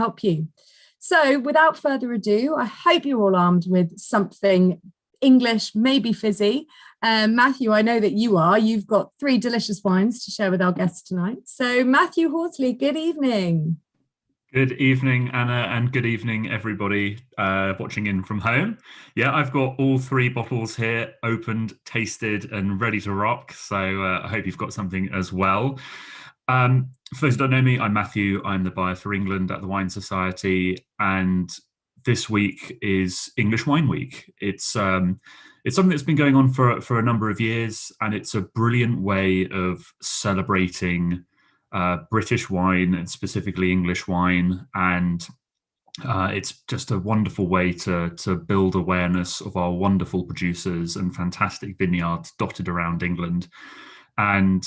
help you. So without further ado, I hope you're all armed with something English, maybe fizzy. Matthew, I know that you are. You've got 3 delicious wines to share with our guests tonight. So Matthew Horsley, good evening. Good evening, Anna, and good evening, everybody watching in from home. Yeah, I've got all 3 bottles here, opened, tasted, and ready to rock. So I hope you've got something as well. For those who don't know me, I'm Matthew. I'm the buyer for England at the Wine Society, and this week is English Wine Week. It's something that's been going on for a number of years, and it's a brilliant way of celebrating British wine and specifically English wine, and it's just a wonderful way to build awareness of our wonderful producers and fantastic vineyards dotted around England. And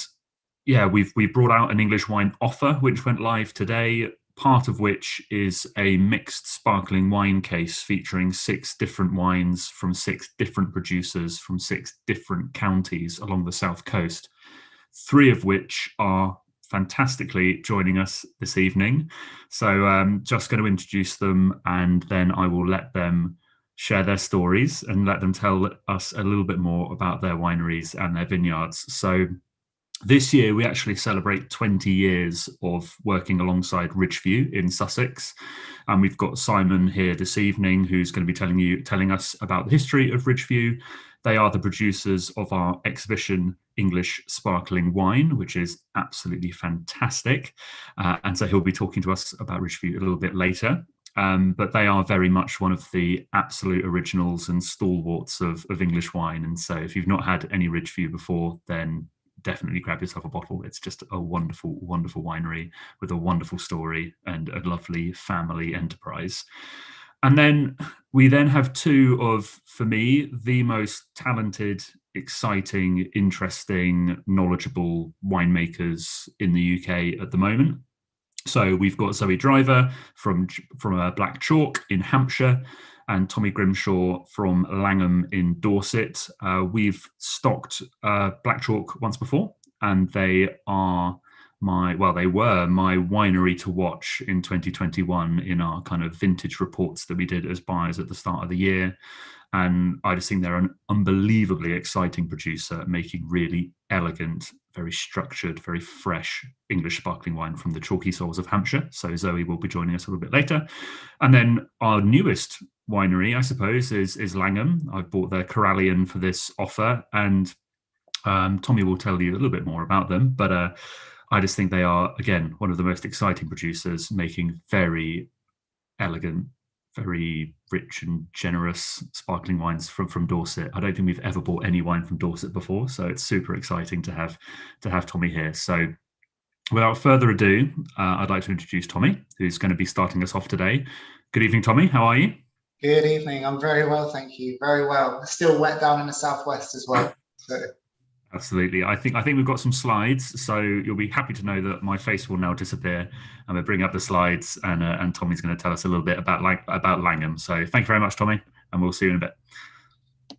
yeah, we've brought out an English wine offer which went live today, part of which is a mixed sparkling wine case featuring 6 different wines from 6 different producers from 6 different counties along the south coast, 3 of which are fantastically joining us this evening. So I'm just going to introduce them, and then I will let them share their stories and let them tell us a little bit more about their wineries and their vineyards. So this year we actually celebrate 20 years of working alongside Ridgeview in Sussex, and we've got Simon here this evening who's going to be telling us about the history of Ridgeview. They are the producers of our exhibition English Sparkling Wine, which is absolutely fantastic. And so he'll be talking to us about Ridgeview a little bit later. But they are very much one of the absolute originals and stalwarts of English wine. And so if you've not had any Ridgeview before, then definitely grab yourself a bottle. It's just a wonderful, wonderful winery with a wonderful story and a lovely family enterprise. And then we then have 2 of, for me, the most talented, exciting, interesting, knowledgeable winemakers in the UK at the moment. So we've got Zoe Driver from Black Chalk in Hampshire and Tommy Grimshaw from Langham in Dorset. We've stocked Black Chalk once before, and they were my winery to watch in 2021 in our kind of vintage reports that we did as buyers at the start of the year. And I just think they're an unbelievably exciting producer, making really elegant, very structured, very fresh English sparkling wine from the chalky soils of Hampshire. So Zoe will be joining us a little bit later. And then our newest winery, I suppose, is Langham. I've bought their Corallian for this offer, and Tommy will tell you a little bit more about them. But I just think they are, again, one of the most exciting producers, making very elegant, very rich and generous sparkling wines from Dorset. I don't think we've ever bought any wine from Dorset before, so it's super exciting to have Tommy here. So without further ado, I'd like to introduce Tommy, who's going to be starting us off today. Good evening, Tommy. How are you? Good evening. I'm very well, thank you. Very well. It's still wet down in the southwest as well. So. Absolutely. I think we've got some slides, so you'll be happy to know that my face will now disappear, and we'll bring up the slides, and Tommy's going to tell us a little bit about Langham. So thank you very much, Tommy, and we'll see you in a bit.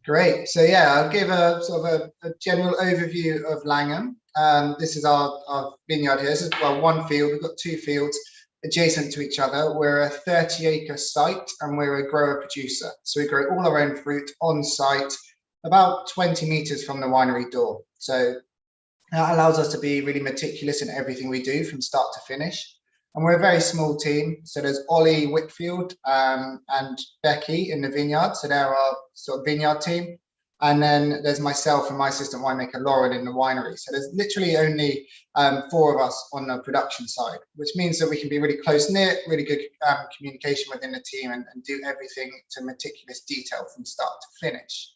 Great. So yeah, I'll give a sort of a general overview of Langham. This is our vineyard here. This is one field. We've got 2 fields adjacent to each other. We're a 30-acre site, and we're a grower producer. So we grow all our own fruit on site, about 20 meters from the winery door. So that allows us to be really meticulous in everything we do from start to finish. And we're a very small team. So there's Ollie Whitfield and Becky in the vineyard. So they're our sort of vineyard team. And then there's myself and my assistant winemaker, Lauren, in the winery. So there's literally only 4 of us on the production side, which means that we can be really close-knit, really good communication within the team, and do everything to meticulous detail from start to finish.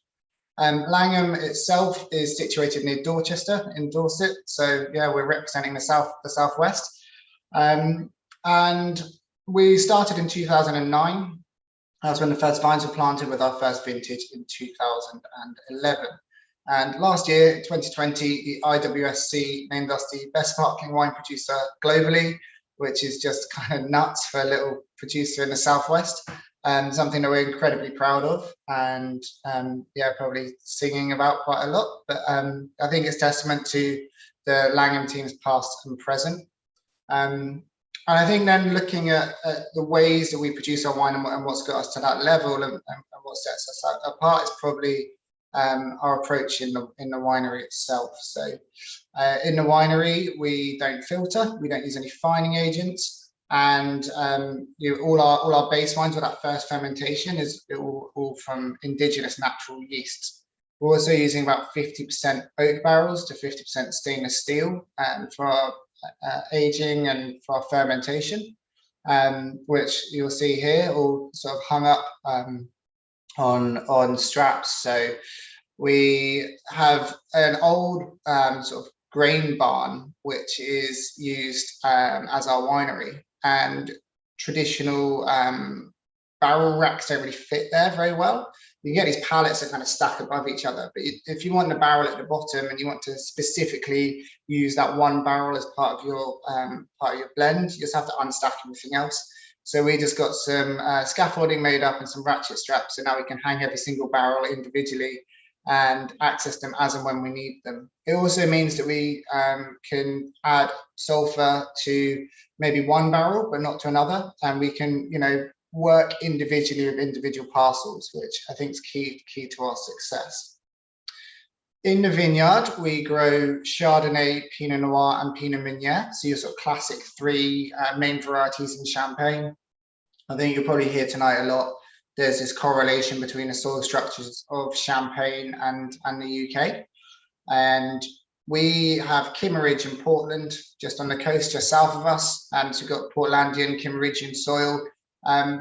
Langham itself is situated near Dorchester in Dorset. So yeah, we're representing the southwest. And we started in 2009. That's when the first vines were planted with our first vintage in 2011. And last year, 2020, the IWSC named us the best sparkling wine producer globally, which is just kind of nuts for a little producer in the southwest. Something that we're incredibly proud of, and yeah, probably singing about quite a lot. But I think it's testament to the Langham team's past and present. I think then looking at the ways that we produce our wine and what's got us to that level and what sets us apart is probably our approach in the winery itself. So in the winery, we don't filter, we don't use any fining agents, and all our base wines with that first fermentation is all from indigenous natural yeasts. We're also using about 50% oak barrels to 50% stainless steel for our aging and for our fermentation, which you'll see here, all sort of hung up on straps. So we have an old sort of grain barn, which is used as our winery, and traditional barrel racks don't really fit there very well. You get these pallets that kind of stack above each other, but if you want the barrel at the bottom and you want to specifically use that one barrel as part of your blend, you just have to unstack everything else. So we just got some scaffolding made up and some ratchet straps, so now we can hang every single barrel individually and access them as and when we need them. It also means that we can add sulfur to maybe one barrel but not to another, and we can work individually with individual parcels, which I think is key to our success. In the vineyard, we grow Chardonnay, Pinot Noir, and Pinot Meunier, so your sort of classic three main varieties in Champagne. I think you'll probably hear tonight a lot. There's this correlation between the soil structures of Champagne and the UK. And we have Kimmeridge and Portland just on the coast, just south of us. So we've got Portlandian, Kimmeridgian soil,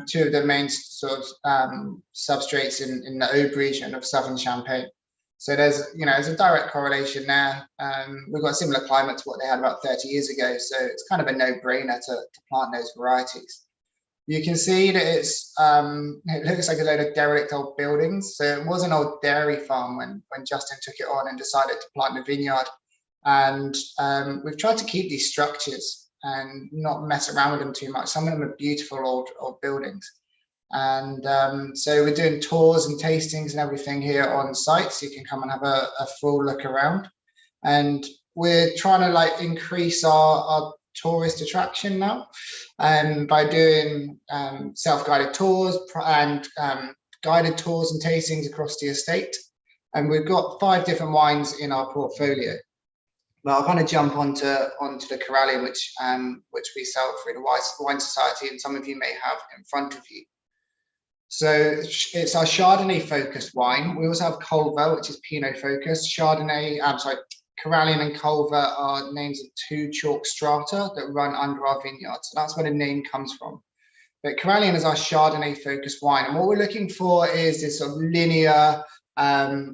two of the main sort of substrates in the Aube region of southern Champagne. So there's a direct correlation there. We've got a similar climate to what they had about 30 years ago, so it's kind of a no-brainer to plant those varieties. You can see that it looks like a load of derelict old buildings. So it was an old dairy farm when Justin took it on and decided to plant the vineyard. And we've tried to keep these structures and not mess around with them too much. Some of them are beautiful old buildings. And so we're doing tours and tastings and everything here on site, so you can come and have a full look around. And we're trying to increase our tourist attraction now, by doing self-guided tours and guided tours and tastings across the estate. And we've got 5 different wines in our portfolio. Well, I'll kind of jump onto the Corallian, which we sell through the Wine Society, and some of you may have in front of you. So it's our Chardonnay focused wine. We also have Culver, which is Pinot focused. Corallian and Culver are names of 2 chalk strata that run under our vineyard. So that's where the name comes from. But Corallian is our Chardonnay focused wine. And what we're looking for is this sort of linear,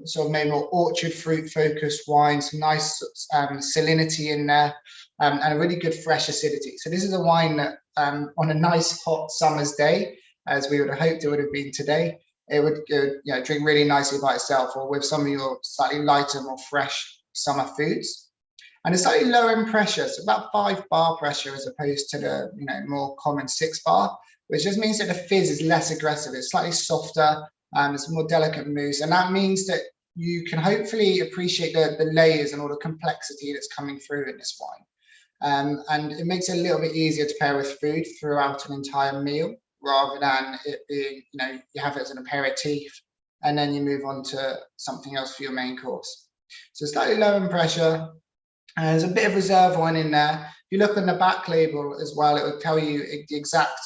sort of maybe more orchard fruit focused wine, some nice salinity in there, and a really good fresh acidity. So this is a wine that on a nice hot summer's day, as we would have hoped it would have been today, it would drink really nicely by itself or with some of your slightly lighter, more fresh summer foods. And it's slightly lower in pressure, so about 5 bar pressure as opposed to the more common 6 bar, which just means that the fizz is less aggressive. It's slightly softer, it's a more delicate mousse, and that means that you can hopefully appreciate the layers and all the complexity that's coming through in this wine. And it makes it a little bit easier to pair with food throughout an entire meal, rather than it being, you have it as an aperitif and then you move on to something else for your main course. So slightly low in pressure. There's a bit of reserve wine in there. If you look on the back label as well, it will tell you the exact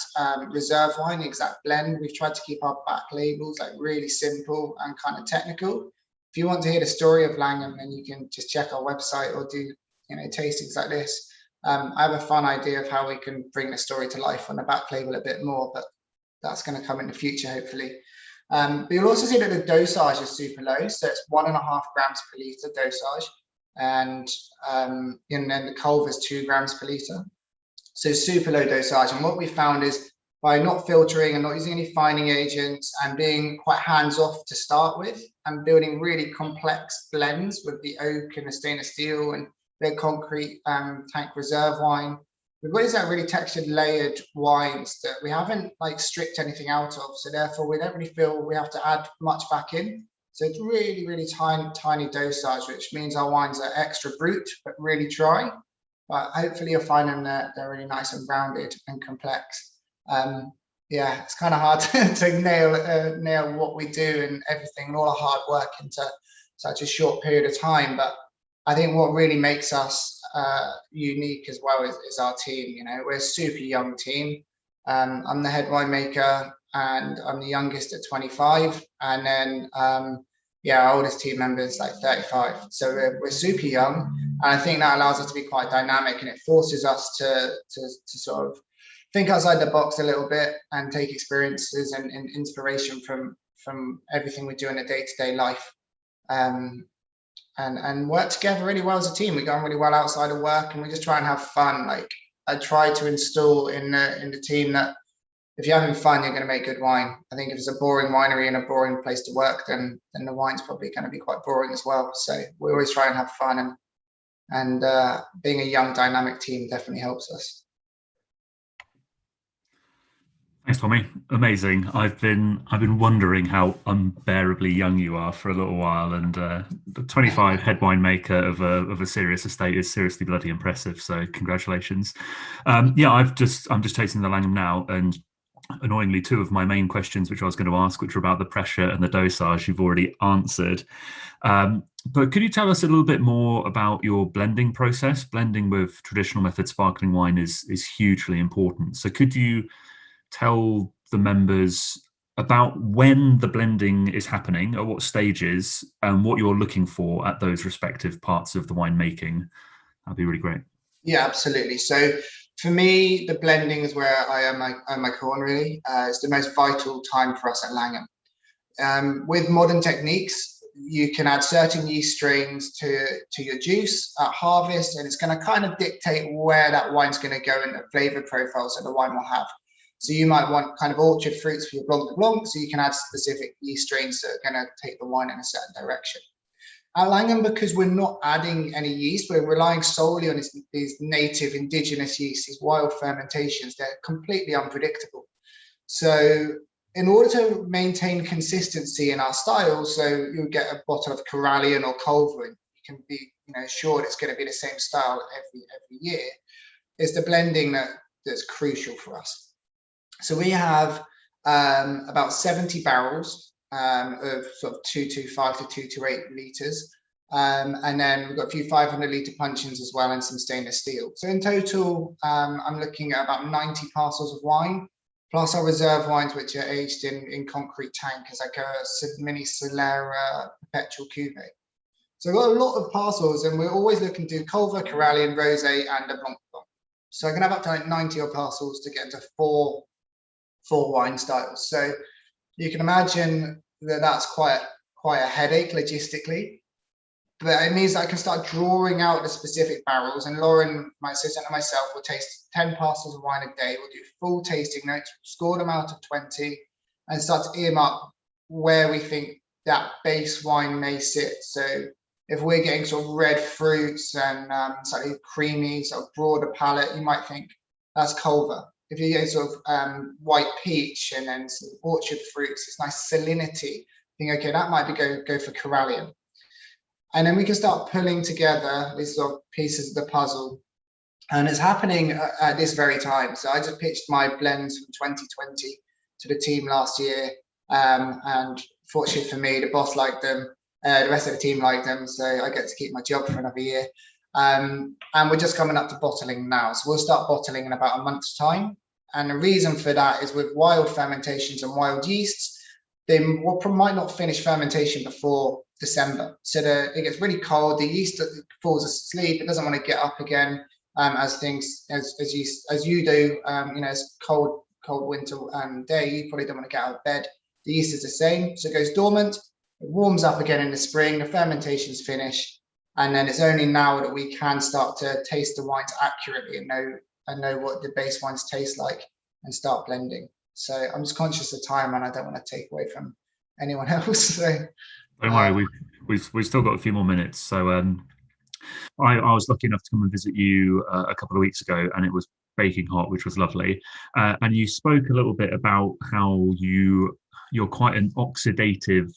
reserve wine, the exact blend. We've tried to keep our back labels really simple and kind of technical. If you want to hear the story of Langham, then you can just check our website or do tastings like this. I have a fun idea of how we can bring the story to life on the back label a bit more, but that's going to come in the future, hopefully. But you'll also see that the dosage is super low, so it's 1.5 grams per litre dosage, and then the Culver is 2 grams per litre. So super low dosage. And what we found is by not filtering and not using any fining agents and being quite hands-off to start with and building really complex blends with the oak and the stainless steel and the concrete tank reserve wine, we've got these really textured, layered wines that we haven't stripped anything out of. So therefore, we don't really feel we have to add much back in. So it's really, really tiny dosage, which means our wines are extra brut, but really dry. but hopefully you'll find them they're really nice and rounded and complex. Yeah, it's kind of hard to nail what we do and everything and all our hard work into such a short period of time. But I think what really makes us unique as well is our team. You know, we're a super young team. I'm the head winemaker and I'm the youngest at 25. And then, our oldest team member is like 35. So we're super young. And I think that allows us to be quite dynamic, and it forces us to sort of think outside the box a little bit and take experiences and inspiration from everything we do in a day-to-day life, and work together really well as a team. We go on really well outside of work, and we just try and have fun. Like, I try to install in the team that if you're having fun, you're going to make good wine. I think if it's a boring winery and a boring place to work, then the wine's probably going to be quite boring as well. So we always try and have fun, and being a young dynamic team definitely helps us. Thanks, Tommy. Amazing. I've been wondering how unbearably young you are for a little while, and the 25 head winemaker of a serious estate is seriously bloody impressive. So congratulations. I'm just tasting the Langham now, and annoyingly, two of my main questions, which I was going to ask, which were about the pressure and the dosage, you've already answered. But could you tell us a little bit more about your blending process? Blending with traditional method sparkling wine is hugely important. So could you tell the members about when the blending is happening, at what stages, and what you're looking for at those respective parts of the winemaking? That'd be really great. Yeah, absolutely. So for me, the blending is where I own my corn, really. It's the most vital time for us at Langham. With modern techniques, you can add certain yeast strains to your juice at harvest, and it's going to kind of dictate where that wine's going to go and the flavor profiles that the wine will have. So you might want kind of orchard fruits for your Blanc de Blanc, so you can add specific yeast strains that are going to take the wine in a certain direction. At Langham, because we're not adding any yeast, we're relying solely on these native indigenous yeasts, these wild fermentations. They're completely unpredictable. So in order to maintain consistency in our styles, so you'll get a bottle of Corallian or Culver, and you can be assured it's going to be the same style every year. It's the blending that's crucial for us. So we have about 70 barrels of sort of 225 to 228 litres. And then we've got a few 500 litre puncheons as well, and some stainless steel. So in total, I'm looking at about 90 parcels of wine, plus our reserve wines, which are aged in concrete tank as like a mini Solera perpetual cuvee. So we've got a lot of parcels, and we're always looking to do Culver, Corallian, Rosé, and a Blanc de Blanc. So I can have up to like 90 odd parcels to get into four wine styles. So you can imagine that that's quite a headache logistically, but it means that I can start drawing out the specific barrels, and Lauren, my assistant, and myself will taste 10 parcels of wine a day. We'll do full tasting notes, score them out of 20, and start to earmark where we think that base wine may sit. So if we're getting sort of red fruits and slightly creamy, sort of broader palate, you might think that's Culver. If you get sort of white peach and then some orchard fruits, it's nice salinity, think, okay, that might be go for Corallian. And then we can start pulling together these sort of pieces of the puzzle. And it's happening at this very time. So I just pitched my blends from 2020 to the team last year. And fortunately for me, the boss liked them. The rest of the team liked them. So I get to keep my job for another year. And we're just coming up to bottling now. So we'll start bottling in about a month's time. And the reason for that is with wild fermentations and wild yeasts, they might not finish fermentation before December. So it gets really cold, the yeast falls asleep, it doesn't want to get up again as you do. It's cold winter day, you probably don't want to get out of bed. The yeast is the same, so it goes dormant, it warms up again in the spring, the fermentation's finished. And then it's only now that we can start to taste the wines accurately and know what the base wines taste like and start blending. So I'm just conscious of time, and I don't want to take away from anyone else. So don't worry, we've still got a few more minutes. So I was lucky enough to come and visit you a couple of weeks ago, and it was baking hot, which was lovely. And you spoke a little bit about how you're quite an oxidative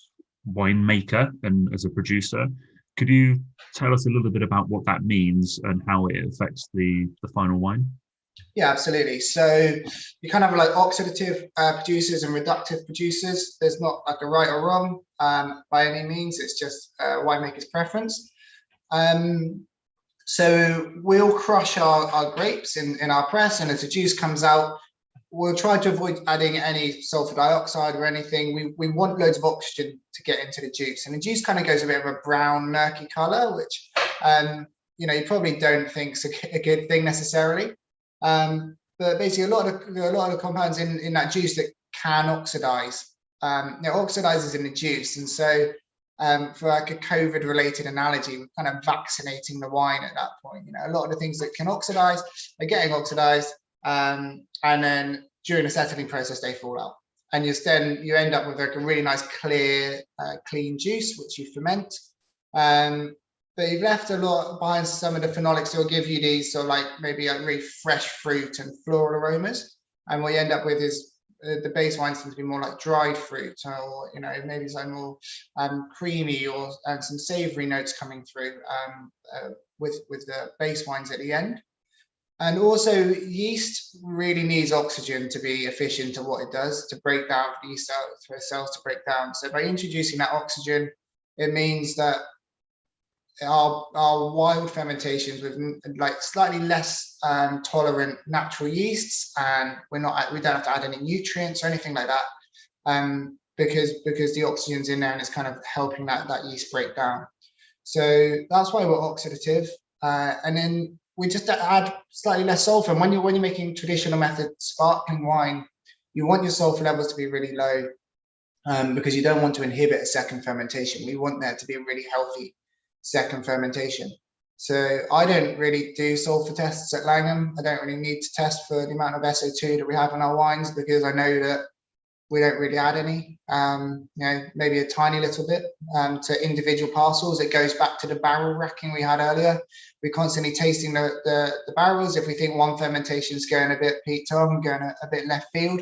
winemaker and as a producer. Could you tell us a little bit about what that means and how it affects the final wine? Yeah, absolutely. So you kind of have like oxidative producers and reductive producers. There's not like a right or wrong by any means. It's just winemaker's preference. So we'll crush our grapes in our press, and as the juice comes out, we'll try to avoid adding any sulfur dioxide or anything. We want loads of oxygen to get into the juice, and the juice kind of goes a bit of a brown, murky color, which you probably don't think is a good thing necessarily. But basically, a lot of the compounds in that juice that can oxidize. It oxidizes in the juice, and so for like a COVID-related analogy, we're kind of vaccinating the wine at that point. A lot of the things that can oxidize are getting oxidized, and then during the settling process, they fall out, and you end up with like a really nice, clear, clean juice, which you ferment. But you've left a lot behind. Some of the phenolics will give you these sort of like maybe a really fresh fruit and floral aromas, and what you end up with is the base wines tend to be more like dried fruit, or maybe some more creamy and some savory notes coming through with the base wines at the end. And also, yeast really needs oxygen to be efficient at what it does, to break down for cells to break down. So by introducing that oxygen, it means that our wild fermentations with like slightly less tolerant natural yeasts, and we don't have to add any nutrients or anything like that, because the oxygen's in there and it's kind of helping that yeast break down. So that's why we're oxidative, and then we just add slightly less sulfur. And when you're making traditional method sparkling wine, you want your sulfur levels to be really low, because you don't want to inhibit a second fermentation. We want there to be a really healthy second fermentation. So I don't really do sulfur tests at Langham. I don't really need to test for the amount of SO2 that we have in our wines, because I know that we don't really add any, maybe a tiny little bit to individual parcels. It goes back to the barrel racking we had earlier. We're constantly tasting the barrels. If we think one fermentation is going a bit Pete Tom, going a bit left field,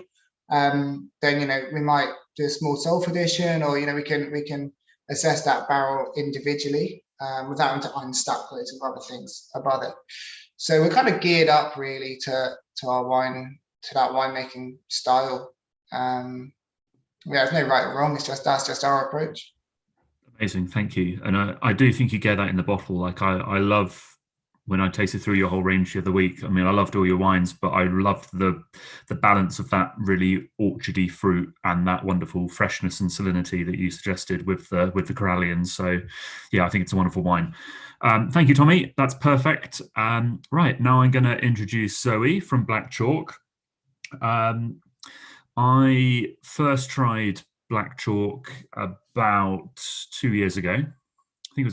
then we might do a small sulfur addition, or we can assess that barrel individually without having to unstack loads of other things above it. So we're kind of geared up really to our wine, to that winemaking style. There's no right or wrong. That's just our approach. Amazing, thank you. And I do think you get that in the bottle. Like I love when I tasted through your whole range the other week. I mean, I loved all your wines, but I loved the balance of that really orchardy fruit and that wonderful freshness and salinity that you suggested with the Corallians. So yeah, I think it's a wonderful wine. Thank you, Tommy. That's perfect. Right, now I'm going to introduce Zoe from Black Chalk. I first tried Black Chalk about 2 years ago. I think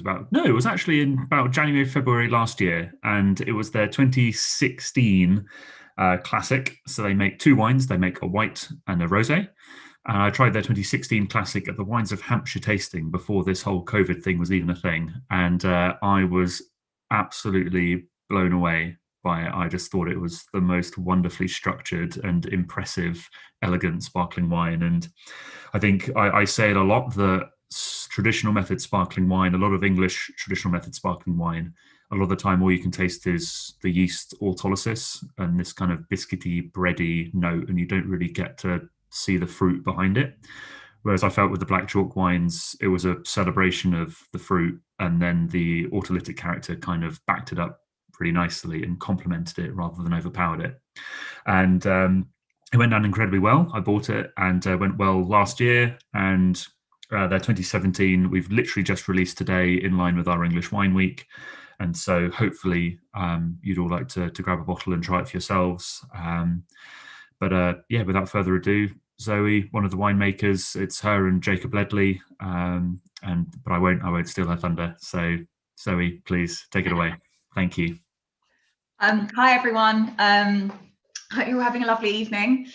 it was actually in about January, February last year, and it was their 2016 classic. So they make two wines. They make a white and a rosé. And I tried their 2016 classic at the Wines of Hampshire tasting before this whole COVID thing was even a thing. And I was absolutely blown away by it. I just thought it was the most wonderfully structured and impressive, elegant sparkling wine. And I think I say it a lot that traditional method sparkling wine, a lot of English traditional method sparkling wine, a lot of the time all you can taste is the yeast autolysis and this kind of biscuity, bready note, and you don't really get to see the fruit behind it. Whereas I felt with the Black Chalk wines, it was a celebration of the fruit, and then the autolytic character kind of backed it up pretty nicely and complemented it rather than overpowered it. And it went down incredibly well. I bought it and went well last year, and their 2017 we've literally just released today in line with our English Wine Week, and so hopefully you'd all like to grab a bottle and try it for yourselves. But without further ado, Zoe, one of the winemakers, it's her and Jacob Ledley, but I won't steal her thunder. So Zoe, please take it away. Thank you. Hi everyone. Hope you're having a lovely evening.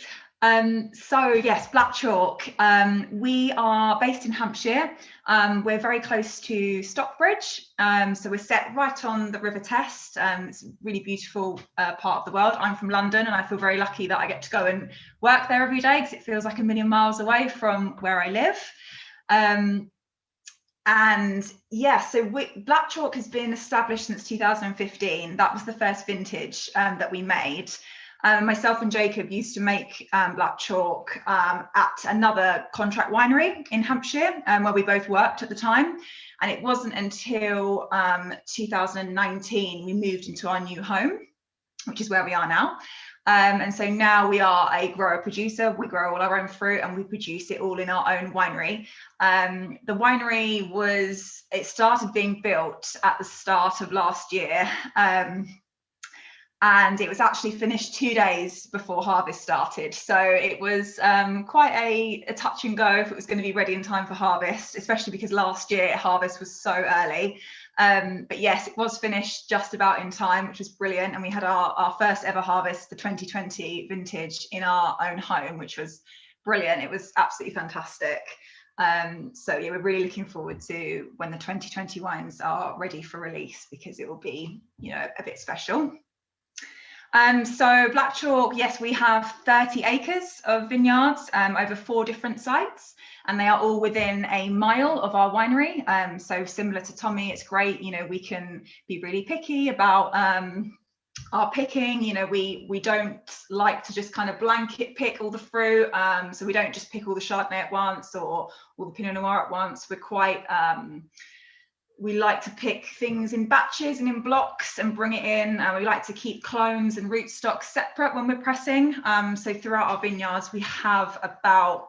So yes, Black Chalk. We are based in Hampshire. We're very close to Stockbridge. So we're set right on the River Test. It's a really beautiful part of the world. I'm from London, and I feel very lucky that I get to go and work there every day, because it feels like a million miles away from where I live. And yeah, so Black Chalk has been established since 2015. That was the first vintage that we made. Myself and Jacob used to make Black Chalk at another contract winery in Hampshire, where we both worked at the time. And it wasn't until 2019 we moved into our new home, which is where we are now. And so now we are a grower producer. We grow all our own fruit and we produce it all in our own winery. The winery it started being built at the start of last year. And it was actually finished 2 days before harvest started. So it was quite a touch and go if it was going to be ready in time for harvest, especially because last year harvest was so early. But yes, it was finished just about in time, which was brilliant. And we had our first ever harvest, the 2020 vintage, in our own home, which was brilliant. It was absolutely fantastic. So yeah, we're really looking forward to when the 2020 wines are ready for release, because it will be, you know, a bit special. So Black Chalk, yes, we have 30 acres of vineyards over 4 different sites, and they are all within a mile of our winery. So similar to Tommy, it's great, you know, we can be really picky about our picking. You know, we don't like to just kind of blanket pick all the fruit. So we don't just pick all the Chardonnay at once or all the Pinot Noir at once. We're quite we like to pick things in batches and in blocks and bring it in. We like to keep clones and rootstocks separate when we're pressing. So throughout our vineyards, we have about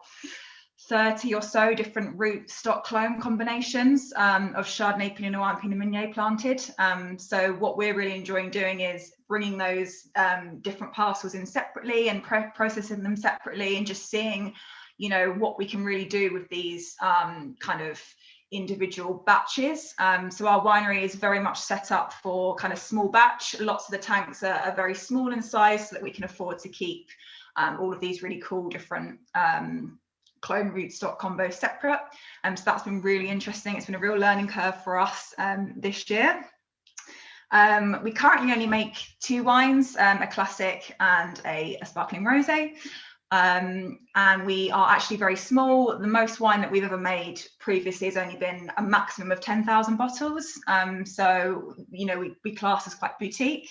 30 or so different rootstock clone combinations of Chardonnay, Pinot Noir and Pinot Meunier planted. So what we're really enjoying doing is bringing those different parcels in separately and processing them separately, and just seeing, you know, what we can really do with these kind of individual batches. So our winery is very much set up for kind of small batch. Lots of the tanks are very small in size, so that we can afford to keep all of these really cool different clone rootstock combos separate. So that's been really interesting. It's been a real learning curve for us this year. We currently only make 2 wines, a classic and a sparkling rosé. And we are actually very small. The most wine that we've ever made previously has only been a maximum of 10,000 bottles. So, you know, we class as quite boutique.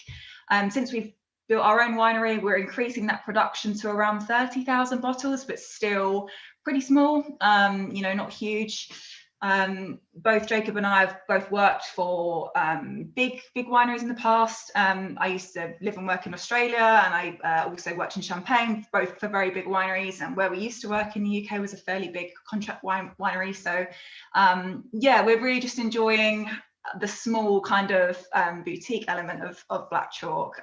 Since we've built our own winery, we're increasing that production to around 30,000 bottles, but still pretty small, you know, not huge. Both Jacob and I have both worked for big wineries in the past. I used to live and work in Australia, and I also worked in Champagne, both for very big wineries. And where we used to work in the UK was a fairly big contract winery. So yeah, we're really just enjoying the small kind of boutique element of Black Chalk.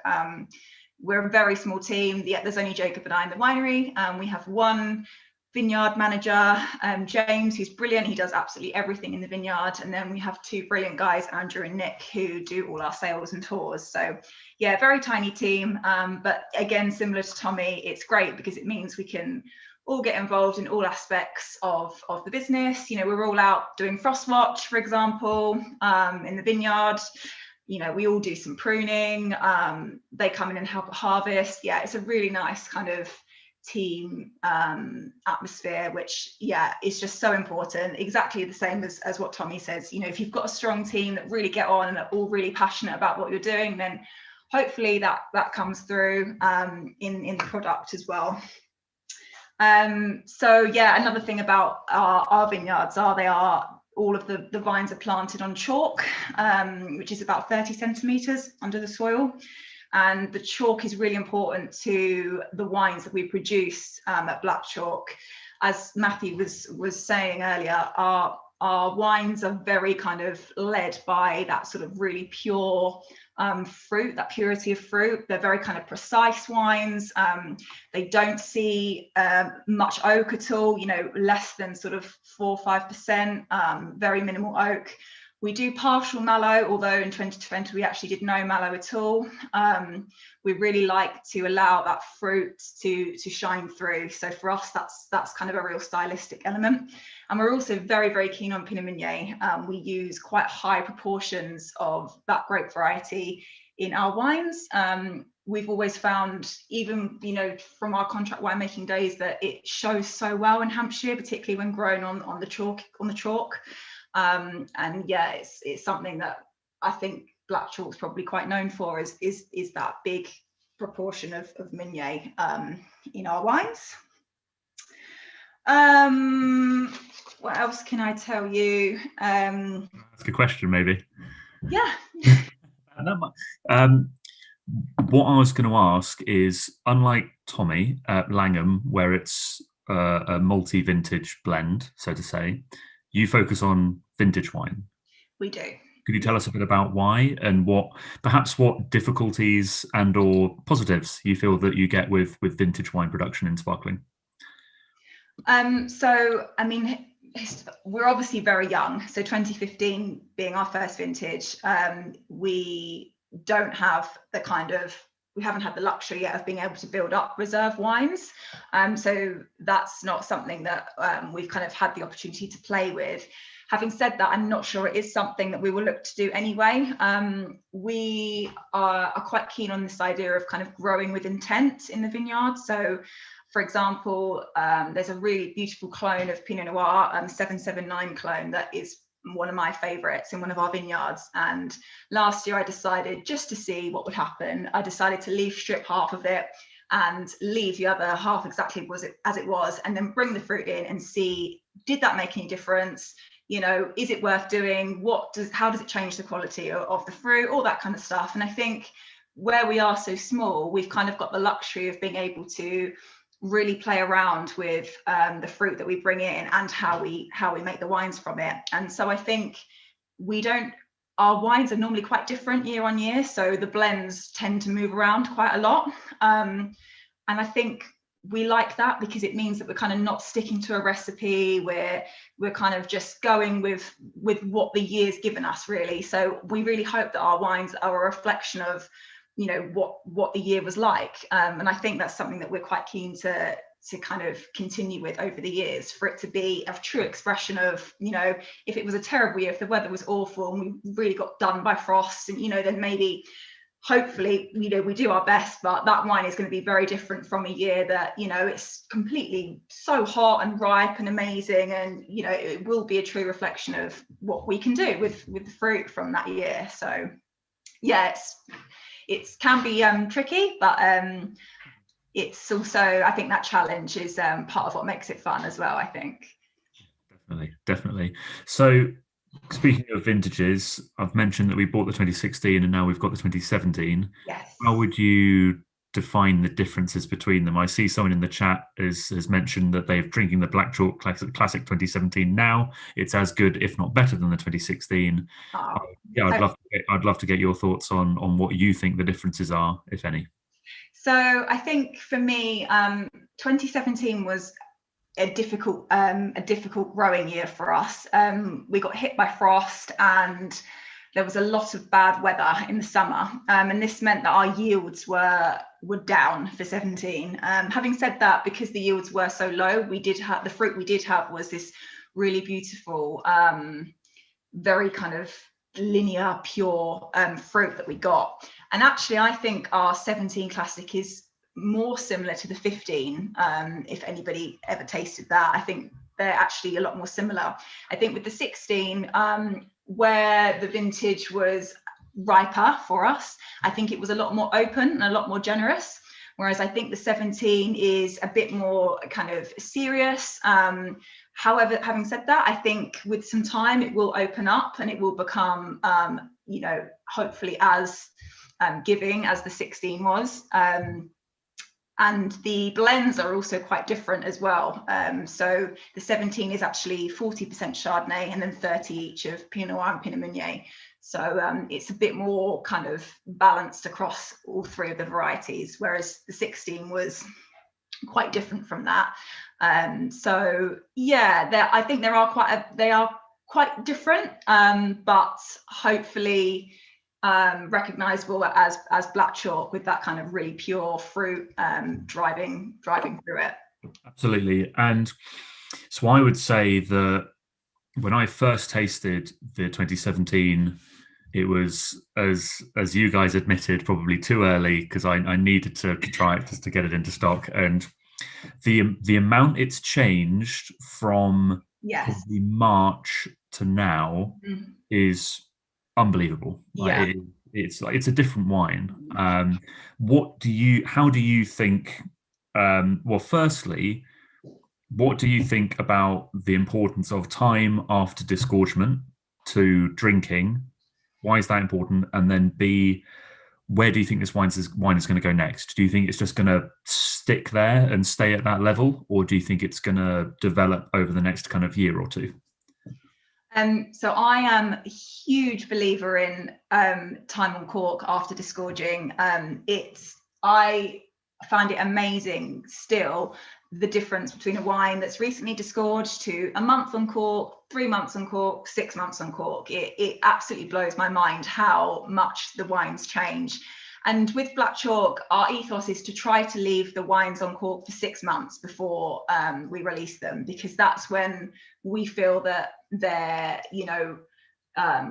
We're a very small team. There's only Jacob and I in the winery. We have one vineyard manager, James, who's brilliant. He does absolutely everything in the vineyard. And then we have 2 brilliant guys, Andrew and Nick, who do all our sales and tours. So yeah, very tiny team. But again, similar to Tommy, it's great because it means we can all get involved in all aspects of the business. You know, we're all out doing frost watch, for example, in the vineyard. You know, we all do some pruning. They come in and help at harvest. Yeah, it's a really nice kind of team atmosphere, which yeah, is just so important. Exactly the same as what Tommy says. You know, if you've got a strong team that really get on and are all really passionate about what you're doing, then hopefully that comes through in the product as well. So yeah, another thing about our vineyards all of the vines are planted on chalk, which is about 30 centimeters under the soil. And the chalk is really important to the wines that we produce at Black Chalk. As Matthew was saying earlier, our wines are very kind of led by that sort of really pure fruit, that purity of fruit. They're very kind of precise wines. They don't see much oak at all, you know, less than sort of 4 or 5%, very minimal oak. We do partial mallow, although in 2020 we actually did no mallow at all. We really like to allow that fruit to shine through. So for us, that's kind of a real stylistic element. And we're also very, very keen on Pinot Meunier. We use quite high proportions of that grape variety in our wines. We've always found, even, you know, from our contract winemaking days, that it shows so well in Hampshire, particularly when grown on the chalk. And yeah, it's something that I think Black Chalk's probably quite known for, is that big proportion of Meunier in our wines. What else can I tell you? That's a good question, maybe. Yeah. What I was going to ask is, unlike Tommy at Langham, where it's a multi-vintage blend, so to say, you focus on vintage wine. We do. Could you tell us a bit about why, and what difficulties and or positives you feel that you get with vintage wine production in sparkling? So, I mean, we're obviously very young. So 2015 being our first vintage, we don't have we haven't had the luxury yet of being able to build up reserve wines. So that's not something that we've kind of had the opportunity to play with. Having said that, I'm not sure it is something that we will look to do anyway. We are quite keen on this idea of kind of growing with intent in the vineyard. So, for example, there's a really beautiful clone of Pinot Noir, 779 clone, that is one of my favorites in one of our vineyards. And last year I decided, just to see what would happen, I decided to leaf strip half of it and leave the other half exactly as it was, and then bring the fruit in and see, did that make any difference? You know, is it worth doing? How does it change the quality of the fruit? All that kind of stuff. And I think where we are so small, we've kind of got the luxury of being able to really play around with the fruit that we bring in and how we make the wines from it. And so I think our wines are normally quite different year on year, so the blends tend to move around quite a lot, and I think we like that because it means that we're kind of not sticking to a recipe. We're kind of just going with what the year's given us, really. So we really hope that our wines are a reflection of, you know, what the year was like, and I think that's something that we're quite keen to kind of continue with over the years, for it to be a true expression of, you know, if it was a terrible year, if the weather was awful and we really got done by frost, and, you know, then maybe hopefully, you know, we do our best, but that wine is going to be very different from a year that, you know, it's completely so hot and ripe and amazing, and, you know, it will be a true reflection of what we can do with the fruit from that year. So yeah, it can be tricky, but it's also, I think that challenge is part of what makes it fun as well, I think. Definitely. So speaking of vintages, I've mentioned that we bought the 2016 and now we've got the 2017. Yes. How would you define the differences between them? I see someone in the chat has mentioned that they're drinking the Black Chalk Classic 2017 now. It's as good, if not better, than the 2016. Yeah, I'd love to get your thoughts on what you think the differences are, if any. So I think for me, 2017 was a difficult growing year for us. We got hit by frost and there was a lot of bad weather in the summer, and this meant that our yields were down for 17. Having said that, because the yields were so low, the fruit we did have was this really beautiful, very kind of linear, pure fruit that we got. And actually, I think our 17 Classic is more similar to the 15. If anybody ever tasted that, I think they're actually a lot more similar. I think with the 16, where the vintage was riper for us, I think it was a lot more open and a lot more generous. Whereas I think the 17 is a bit more kind of serious. However, having said that, I think with some time it will open up and it will become, you know, hopefully as giving as the 16 was. And the blends are also quite different as well. So the 17 is actually 40% Chardonnay and then 30 each of Pinot Noir and Pinot Meunier. So it's a bit more kind of balanced across all three of the varieties, whereas the 16 was quite different from that. So yeah, I think they are quite different, but hopefully recognizable as Black Chalk, with that kind of really pure fruit driving through it. Absolutely. And so I would say that when I first tasted the 2017, it was, as you guys admitted, probably too early, because I needed to try it just to get it into stock. And the amount it's changed from Yes. March to now is unbelievable. Yeah. It's a different wine. How do you think, well, firstly, what do you think about the importance of time after disgorgement to drinking? Why is that important? And then B, where do you think this wine is going to go next? Do you think it's just going to stick there and stay at that level? Or do you think it's going to develop over the next kind of year or two? So I am a huge believer in time on cork after disgorging. I find it amazing still, the difference between a wine that's recently disgorged to a month on cork, 3 months on cork, 6 months on cork. It absolutely blows my mind how much the wines change. And with Black Chalk, our ethos is to try to leave the wines on cork for 6 months before we release them, because that's when we feel that they're,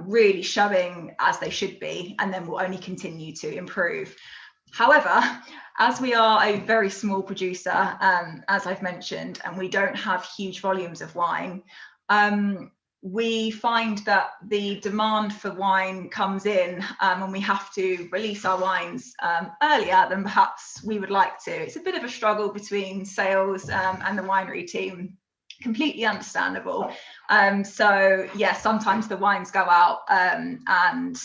really showing as they should be, and then we'll only continue to improve. However, as we are a very small producer, as I've mentioned, and we don't have huge volumes of wine, we find that the demand for wine comes in and we have to release our wines earlier than perhaps we would like to. It's a bit of a struggle between sales and the winery team. Completely understandable. So yeah, sometimes the wines go out and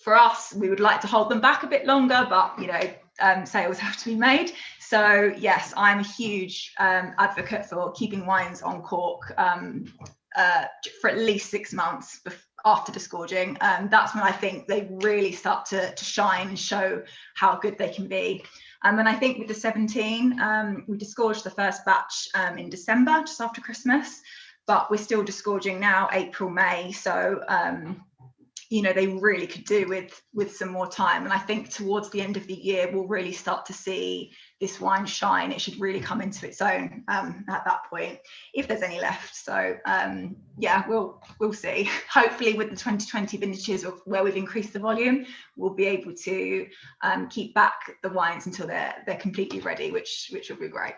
for us, we would like to hold them back a bit longer, but sales have to be made. So yes, I'm a huge advocate for keeping wines on cork for at least 6 months after disgorging. That's when I think they really start to shine and show how good they can be. And I think with the 17, we disgorged the first batch in December, just after Christmas, but we're still disgorging now, April, May. So they really could do with some more time. And I think towards the end of the year, we'll really start to see this wine shine. It should really come into its own at that point, if there's any left. So yeah, we'll see. Hopefully with the 2020 vintages where we've increased the volume, we'll be able to keep back the wines until they're completely ready, which will be great.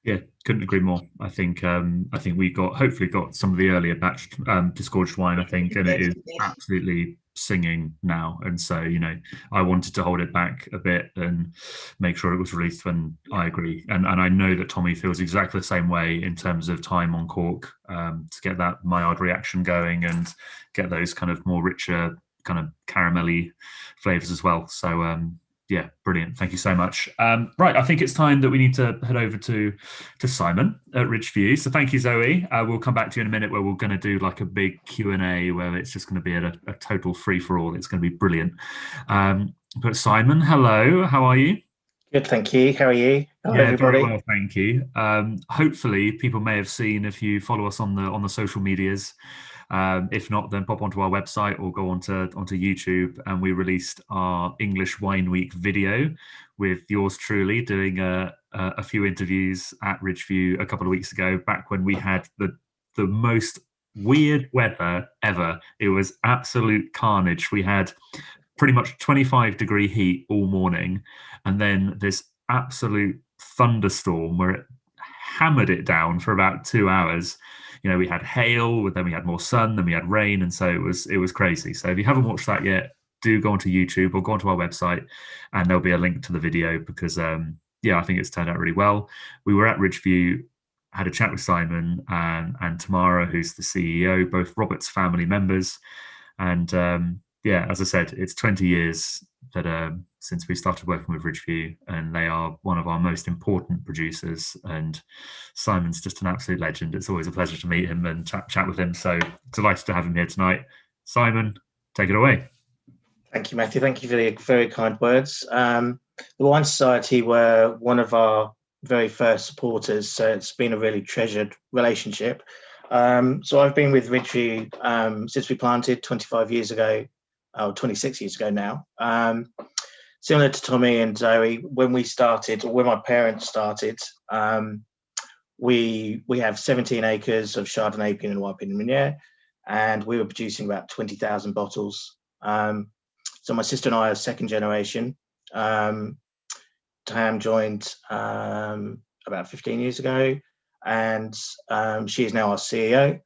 Yeah, couldn't agree more. I think we hopefully got some of the earlier batch disgorged wine, I think, and it is absolutely singing now. And so, I wanted to hold it back a bit and make sure it was released when I agree. And I know that Tommy feels exactly the same way in terms of time on cork, to get that Maillard reaction going and get those kind of more richer, kind of caramelly flavors as well. So yeah, brilliant. Thank you so much. Right, I think it's time that we need to head over to Simon at Ridgeview. So thank you, Zoe. We'll come back to you in a minute where we're going to do like a big Q&A where it's just going to be a total free-for-all. It's going to be brilliant. But Simon, hello. How are you? Good, thank you. How are you? Hello, everybody. Very well, thank you. Hopefully, people may have seen, if you follow us on the social medias. If not, then pop onto our website or go onto YouTube, and we released our English Wine Week video with yours truly doing a few interviews at Ridgeview a couple of weeks ago, back when we had the most weird weather ever. It was absolute carnage. We had pretty much 25-degree heat all morning, and then this absolute thunderstorm where it hammered it down for about 2 hours. We had hail, then we had more sun, then we had rain, and so it was crazy. So if you haven't watched that yet, do go onto YouTube or go onto our website, and there'll be a link to the video because I think it's turned out really well. We were at Ridgeview, had a chat with Simon and Tamara, who's the CEO, both Robert's family members, and as I said, it's 20 years that since we started working with Ridgeview, and they are one of our most important producers, and Simon's just an absolute legend. It's always a pleasure to meet him and chat with him, so delighted to have him here tonight. Simon, take it away. Thank you, Matthew. Thank you for the very kind words. The Wine Society were one of our very first supporters, so it's been a really treasured relationship. So I've been with Ridgeview since we planted 25 years ago, 26 years ago now. Similar to Tommy and Zoe, when we started, or when my parents started, we have 17 acres of Chardonnay, Pinot Noir, Pinot Meunier, and we were producing about 20,000 bottles. So my sister and I are second generation. Tam joined about 15 years ago, and she is now our CEO.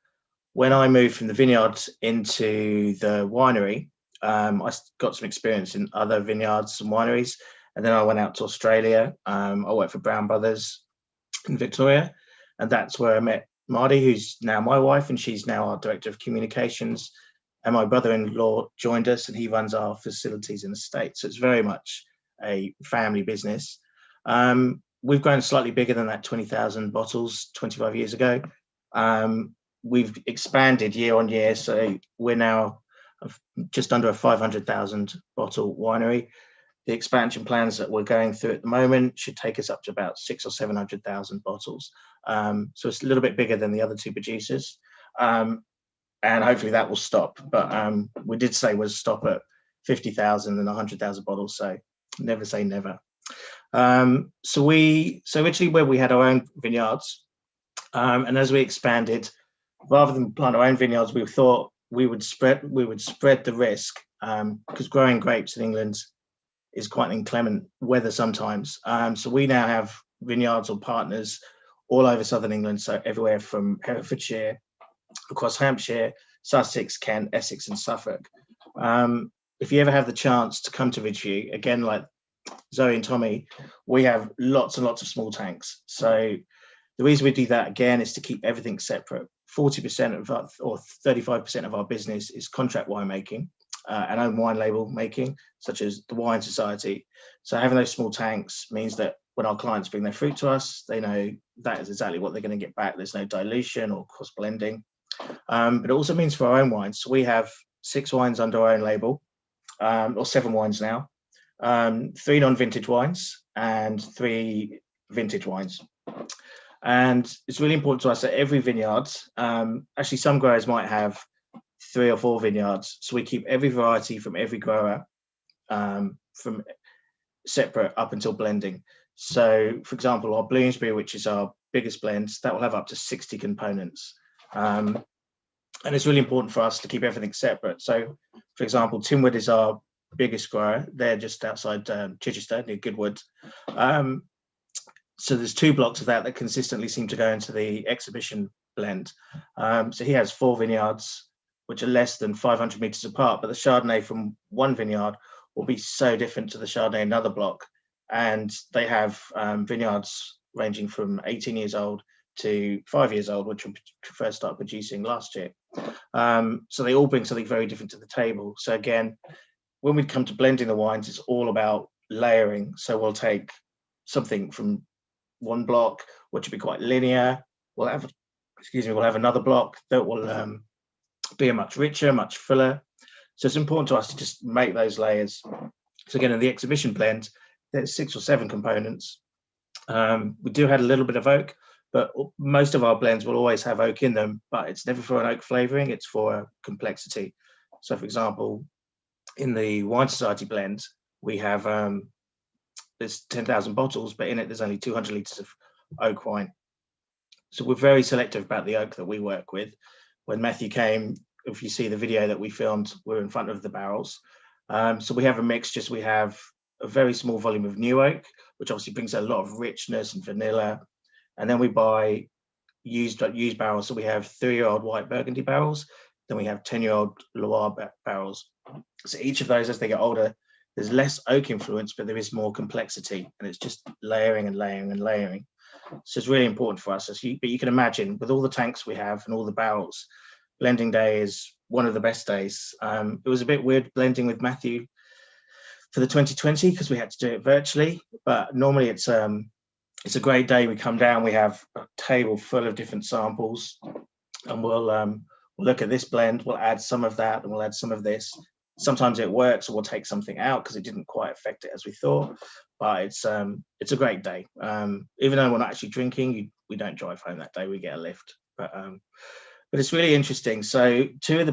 When I moved from the vineyard into the winery, I got some experience in other vineyards and wineries, and then I went out to Australia. I worked for Brown Brothers in Victoria, and that's where I met Marty, who's now my wife, and she's now our director of communications. And my brother-in-law joined us, and he runs our facilities in the States. So it's very much a family business. We've grown slightly bigger than that 20,000 bottles 25 years ago. We've expanded year on year, so we're now just under a 500,000 bottle winery. The expansion plans that we're going through at the moment should take us up to about 600,000 or 700,000 bottles. So it's a little bit bigger than the other two producers. And hopefully that will stop. But we did say we'll stop at 50,000 and 100,000 bottles. So never say never. So originally where we had our own vineyards, and as we expanded, rather than plant our own vineyards, we thought we would spread the risk, because growing grapes in England is quite inclement weather sometimes. So we now have vineyards or partners all over southern England, so everywhere from Herefordshire, across Hampshire, Sussex, Kent, Essex, and Suffolk. If you ever have the chance to come to Ridgeview, again, like Zoe and Tommy, we have lots and lots of small tanks. So the reason we do that, again, is to keep everything separate. 40% of our, or 35% of our business is contract winemaking and own wine label making, such as the Wine Society. So having those small tanks means that when our clients bring their fruit to us, they know that is exactly what they're going to get back. There's no dilution or cross blending. But it also means for our own wines. So we have 6 wines under our own label, or 7 wines now, 3 non-vintage wines and 3 vintage wines. And it's really important to us that every vineyard, actually some growers might have 3 or 4 vineyards. So we keep every variety from every grower from separate up until blending. So for example, our Bloomsbury, which is our biggest blend, that will have up to 60 components. And it's really important for us to keep everything separate. So for example, Tinwood is our biggest grower. They're just outside Chichester, near Goodwood. So there's 2 blocks of that consistently seem to go into the exhibition blend. So he has 4 vineyards, which are less than 500 meters apart, but the Chardonnay from one vineyard will be so different to the Chardonnay in another block. And they have vineyards ranging from 18 years old to 5 years old, which we first started producing last year. So they all bring something very different to the table. So again, when we come to blending the wines, it's all about layering. So we'll take something from one block, which will be quite linear. We'll have another block that will be a much richer, much fuller. So it's important to us to just make those layers. So again, in the exhibition blend, there's 6 or 7 components. We do have a little bit of oak, but most of our blends will always have oak in them, but it's never for an oak flavoring, it's for complexity. So for example, in the Wine Society blend, we have there's 10,000 bottles, but in it there's only 200 litres of oak wine. So we're very selective about the oak that we work with. When Matthew came, if you see the video that we filmed, we're in front of the barrels. So we have a mixture. We have a very small volume of new oak, which obviously brings a lot of richness and vanilla. And then we buy used barrels. So we have 3-year-old white Burgundy barrels. Then we have 10-year-old Loire barrels. So each of those, as they get older, there's less oak influence, but there is more complexity, and it's just layering and layering and layering. So it's really important for us. But you can imagine, with all the tanks we have and all the barrels, blending day is one of the best days. It was a bit weird blending with Matthew for the 2020 because we had to do it virtually, but normally it's a great day. We come down, we have a table full of different samples, and we'll look at this blend, we'll add some of that, and we'll add some of this. Sometimes it works, or we'll take something out because it didn't quite affect it as we thought. But it's a great day. Even though we're not actually drinking, we don't drive home that day. We get a lift. But it's really interesting. So 2 of the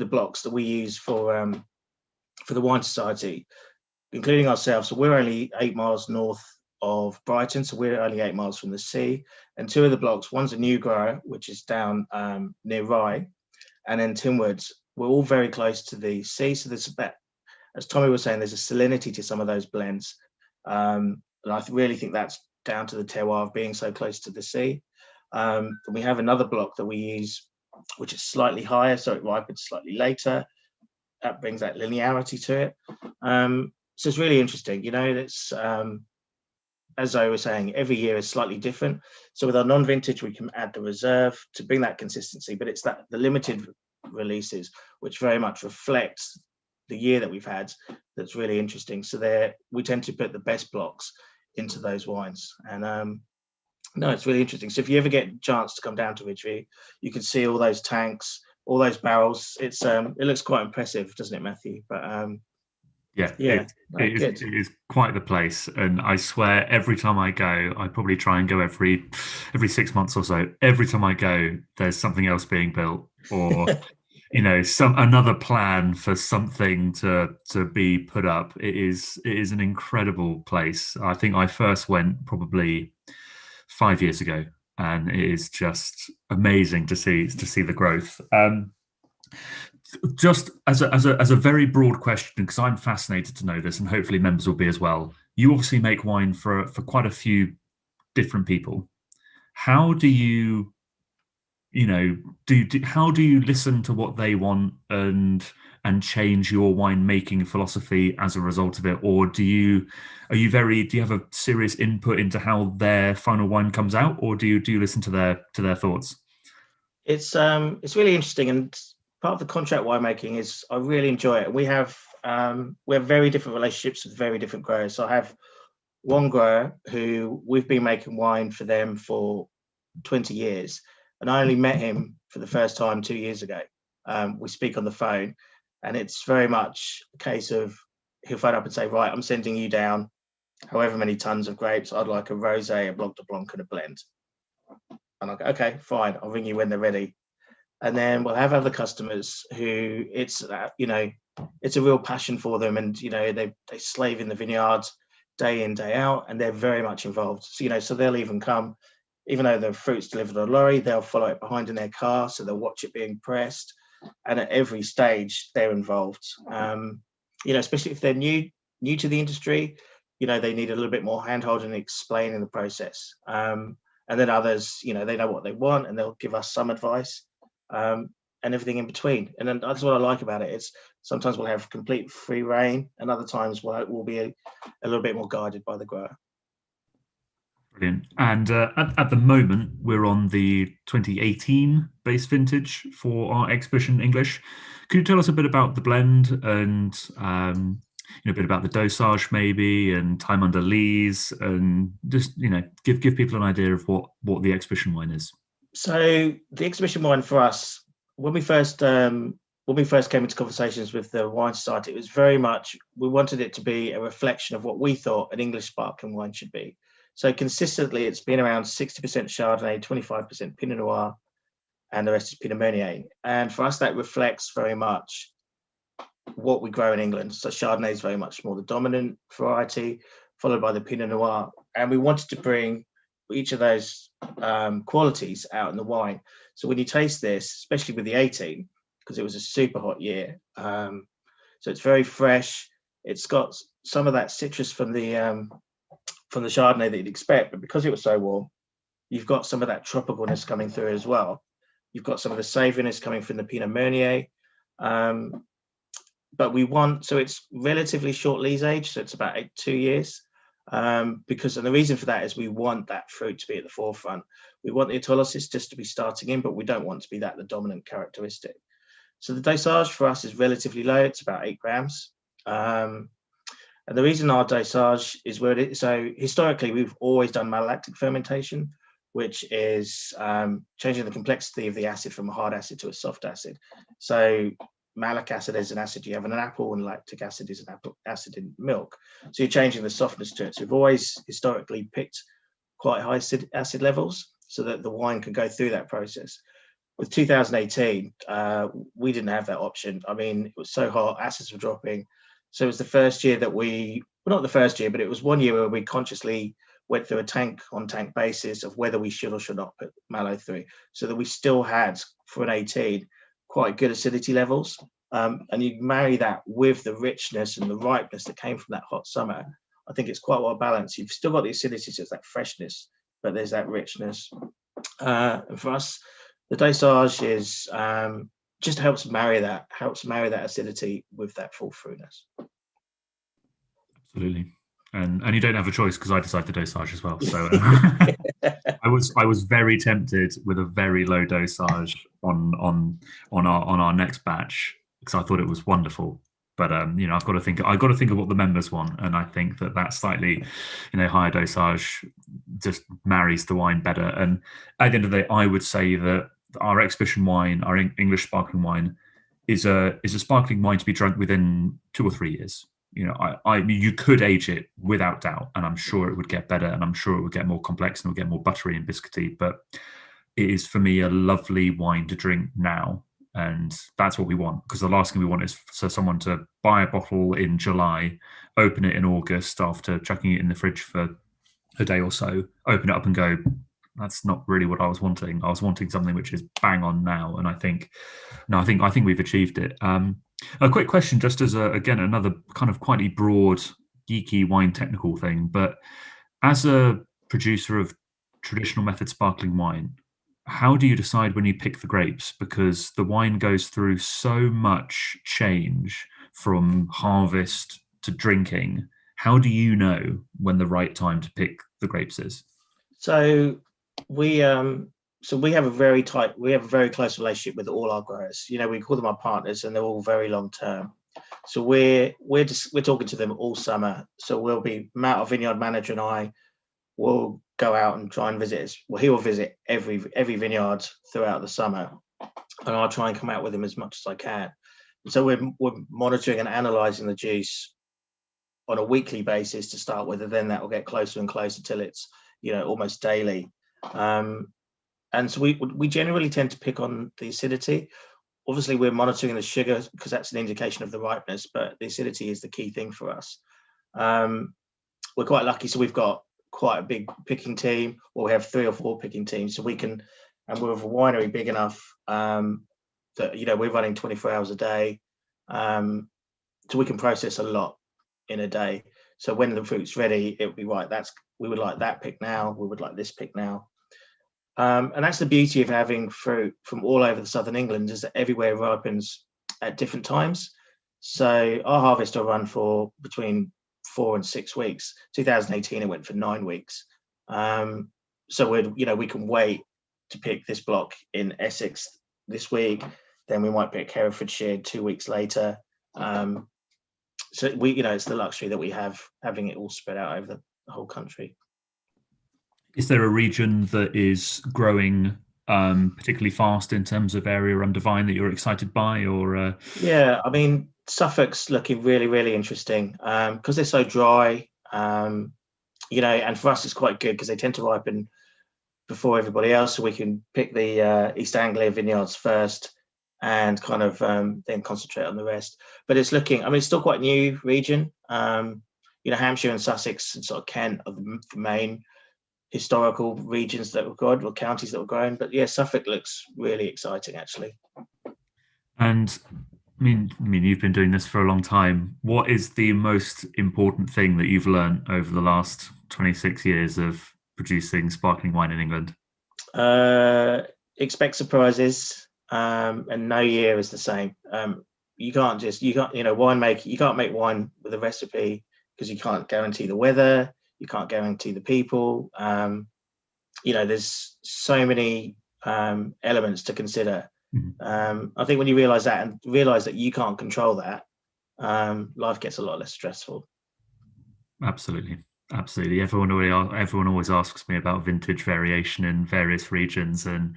blocks that we use for the Wine Society, including ourselves. So we're only 8 miles north of Brighton, so we're only 8 miles from the sea. And 2 of the blocks, one's a new grower, which is down near Rye, and then Tinwood. We're all very close to the sea, so there's that, as Tommy was saying, there's a salinity to some of those blends, and I really think that's down to the terroir of being so close to the sea. And we have another block that we use which is slightly higher, so it ripens slightly later. That brings that linearity to it. So it's really interesting. It's as I was saying, every year is slightly different. So with our non-vintage, we can add the reserve to bring that consistency, but it's the limited releases which very much reflects the year that we've had that's really interesting. So we tend to put the best blocks into those wines, and no, it's really interesting. So if you ever get a chance to come down to Ridgeview, you can see all those tanks, all those barrels. It looks quite impressive, doesn't it, Matthew? But it is quite the place, and I swear every time I go, I probably try and go every 6 months or so. Every time I go, there's something else being built, or another plan for something to be put up. It is an incredible place. I think I first went probably 5 years ago, and it is just amazing to see the growth. Just as a very broad question, because I'm fascinated to know this, and hopefully members will be as well. You obviously make wine for quite a few different people. How do you, how do you listen to what they want and change your winemaking philosophy as a result of it, or do you have a serious input into how their final wine comes out, or do you listen to their thoughts? It's really interesting, and part of the contract winemaking is I really enjoy it. We have very different relationships with very different growers. So I have one grower who we've been making wine for them for 20 years, and I only met him for the first time 2 years ago. We speak on the phone, and it's very much a case of he'll phone up and say, right, I'm sending you down however many tons of grapes. I'd like a rosé, a blanc de blanc, and a blend. And I go, okay, fine, I'll ring you when they're ready. And then we'll have other customers who it's a real passion for them, and they slave in the vineyards day in, day out, and they're very much involved. So so they'll even come, even though the fruit's delivered on a lorry, they'll follow it behind in their car, so they'll watch it being pressed, and at every stage they're involved. Especially if they're new to the industry, they need a little bit more handholding and explaining the process. And then others, they know what they want, and they'll give us some advice. And everything in between, and then that's what I like about it. It's sometimes we'll have complete free reign, and other times we'll be a little bit more guided by the grower. Brilliant. And at the moment, we're on the 2018 base vintage for our exhibition English. Could you tell us a bit about the blend and a bit about the dosage maybe, and time under lees, and just give people an idea of what the exhibition wine is? So the exhibition wine for us, when we first came into conversations with the Wine Society, it was very much, we wanted it to be a reflection of what we thought an English sparkling wine should be. So consistently, it's been around 60% Chardonnay, 25% Pinot Noir, and the rest is Pinot Meunier. And for us, that reflects very much what we grow in England. So Chardonnay is very much more the dominant variety, followed by the Pinot Noir. And we wanted to bring each of those qualities out in the wine. So when you taste this, especially with the 18, because it was a super hot year, so it's very fresh. It's got some of that citrus from the Chardonnay that you'd expect, but because it was so warm, you've got some of that tropicalness coming through as well. You've got some of the savouriness coming from the Pinot Meunier. But so it's relatively short lees age, so it's about 2 years. And the reason for that is we want that fruit to be at the forefront. We want the autolysis just to be starting in, but we don't want to be the dominant characteristic. So the dosage for us is relatively low. It's about 8 grams. And the reason our dosage is where it is, so historically we've always done malolactic fermentation, which is changing the complexity of the acid from a hard acid to a soft acid. So malic acid is an acid you have in an apple, and lactic acid is an acid in milk. So you're changing the softness to it. So we've always historically picked quite high acid levels so that the wine can go through that process. With 2018, we didn't have that option. I mean, it was so hot, acids were dropping. So it was the first year that not the first year, but it was 1 year where we consciously went through a tank-on-tank basis of whether we should or should not put Malo through, so that we still had, for an 18, quite good acidity levels. And you marry that with the richness and the ripeness that came from that hot summer. I think it's quite well balanced. You've still got the acidity, so it's that freshness, but there's that richness. And for us, The dosage is just helps marry that acidity with that full fruitness. Absolutely. And you don't have a choice, because I decide the dosage as well. So I was very tempted with a very low dosage on our next batch, because I thought it was wonderful. But I've got to think of what the members want, and I think that slightly, higher dosage just marries the wine better. And at the end of the day, I would say that our exhibition wine, our English sparkling wine, is a sparkling wine to be drunk within 2 or 3 years. You could age it without doubt, and I'm sure it would get better, and I'm sure it would get more complex, and it would get more buttery and biscuity. But it is, for me, a lovely wine to drink now, and that's what we want. Because the last thing we want is for someone to buy a bottle in July, open it in August after chucking it in the fridge for a day or so, open it up and go, that's not really what I was wanting. I was wanting something which is bang on now, and I think we've achieved it. A quick question, just as again another kind of quite broad, geeky wine technical thing, but as a producer of traditional method sparkling wine, how do you decide when you pick the grapes? Because the wine goes through so much change from harvest to drinking. How do you know when the right time to pick the grapes is? So we have a very close relationship with all our growers. We call them our partners, and they're all very long term. So we're talking to them all summer. So Matt, our vineyard manager, and I will go out and try and visit. Well, he will visit every vineyard throughout the summer, and I'll try and come out with him as much as I can. So we're monitoring and analysing the juice on a weekly basis to start with, and then that will get closer and closer till it's almost daily. And so we generally tend to pick on the acidity. Obviously, we're monitoring the sugar because that's an indication of the ripeness, but the acidity is the key thing for us. We're quite lucky, so we've got quite a big picking team, or we have 3 or 4 picking teams, so we can, and we're a winery big enough that we're running 24 hours a day, so we can process a lot in a day. So when the fruit's ready, it'll be right. We would like that pick now. We would like this pick now. And that's the beauty of having fruit from all over the southern England, is that everywhere ripens at different times. So our harvest will run for between 4 and 6 weeks. 2018, it went for 9 weeks. So we can wait to pick this block in Essex this week. Then we might pick Herefordshire 2 weeks later. So it's the luxury that we have, having it all spread out over the whole country. Is there a region that is growing particularly fast in terms of area under vine that you're excited by, or? Yeah, I mean, Suffolk's looking really, really interesting because they're so dry, and for us it's quite good because they tend to ripen before everybody else, so we can pick the East Anglia vineyards first and kind of then concentrate on the rest. But it's still quite a new region. Hampshire and Sussex and sort of Kent are the main historical regions that were grown, or counties that were grown. But yeah, Suffolk looks really exciting, actually. And I mean, you've been doing this for a long time. What is the most important thing that you've learned over the last 26 years of producing sparkling wine in England? Expect surprises, and no year is the same. You can't make wine with a recipe because you can't guarantee the weather. You can't guarantee the people. There's so many elements to consider. Mm-hmm. I think when you realise that, and realise that you can't control that, life gets a lot less stressful. Absolutely. Everyone always asks me about vintage variation in various regions, and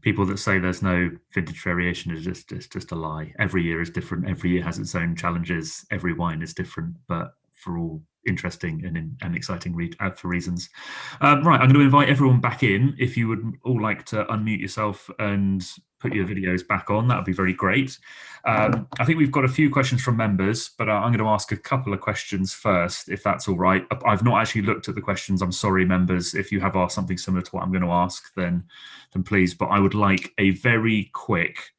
people that say there's no vintage variation is just a lie. Every year is different. Every year has its own challenges. Every wine is different, but for all interesting and exciting for reasons. Right, I'm going to invite everyone back in. If you would all like to unmute yourself and put your videos back on, that would be very great. I think we've got a few questions from members, but I'm going to ask a couple of questions first, if that's all right. I've not actually looked at the questions. I'm sorry, members. If you have asked something similar to what I'm going to ask, then please. But I would like a very quick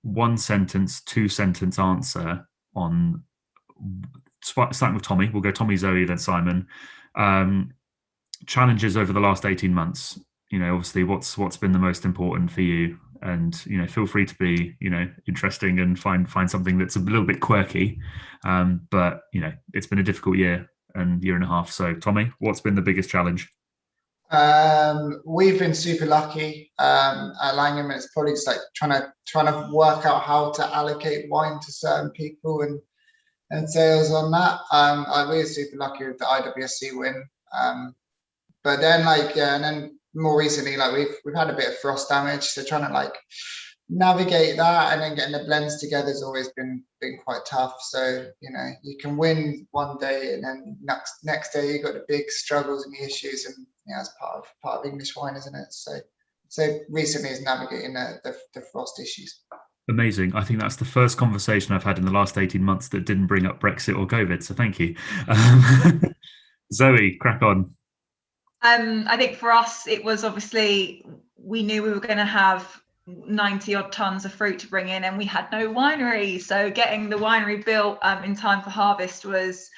1-sentence, 2-sentence answer on, starting with Tommy. We'll go Tommy, Zoe, then Simon. Challenges over the last 18 months obviously what's been the most important for you, and feel free to be interesting and find something that's a little bit quirky, but it's been a difficult year and year and a half. So Tommy, what's been the biggest challenge? We've been super lucky at Langham, and it's probably just like trying to work out how to allocate wine to certain people and sales on that. We were super lucky with the IWSC win, but then and then more recently, like we've had a bit of frost damage, so trying to like navigate that, and then getting the blends together has always been quite tough. So you can win one day, and then next day you got the big struggles and the issues, and it's part of English wine, isn't it? So recently is navigating the frost issues. Amazing. I think that's the first conversation I've had in the last 18 months that didn't bring up Brexit or COVID. So thank you. Zoe, crack on. I think for us, it was obviously, we knew we were going to have 90 odd tons of fruit to bring in, and we had no winery. So getting the winery built in time for harvest was,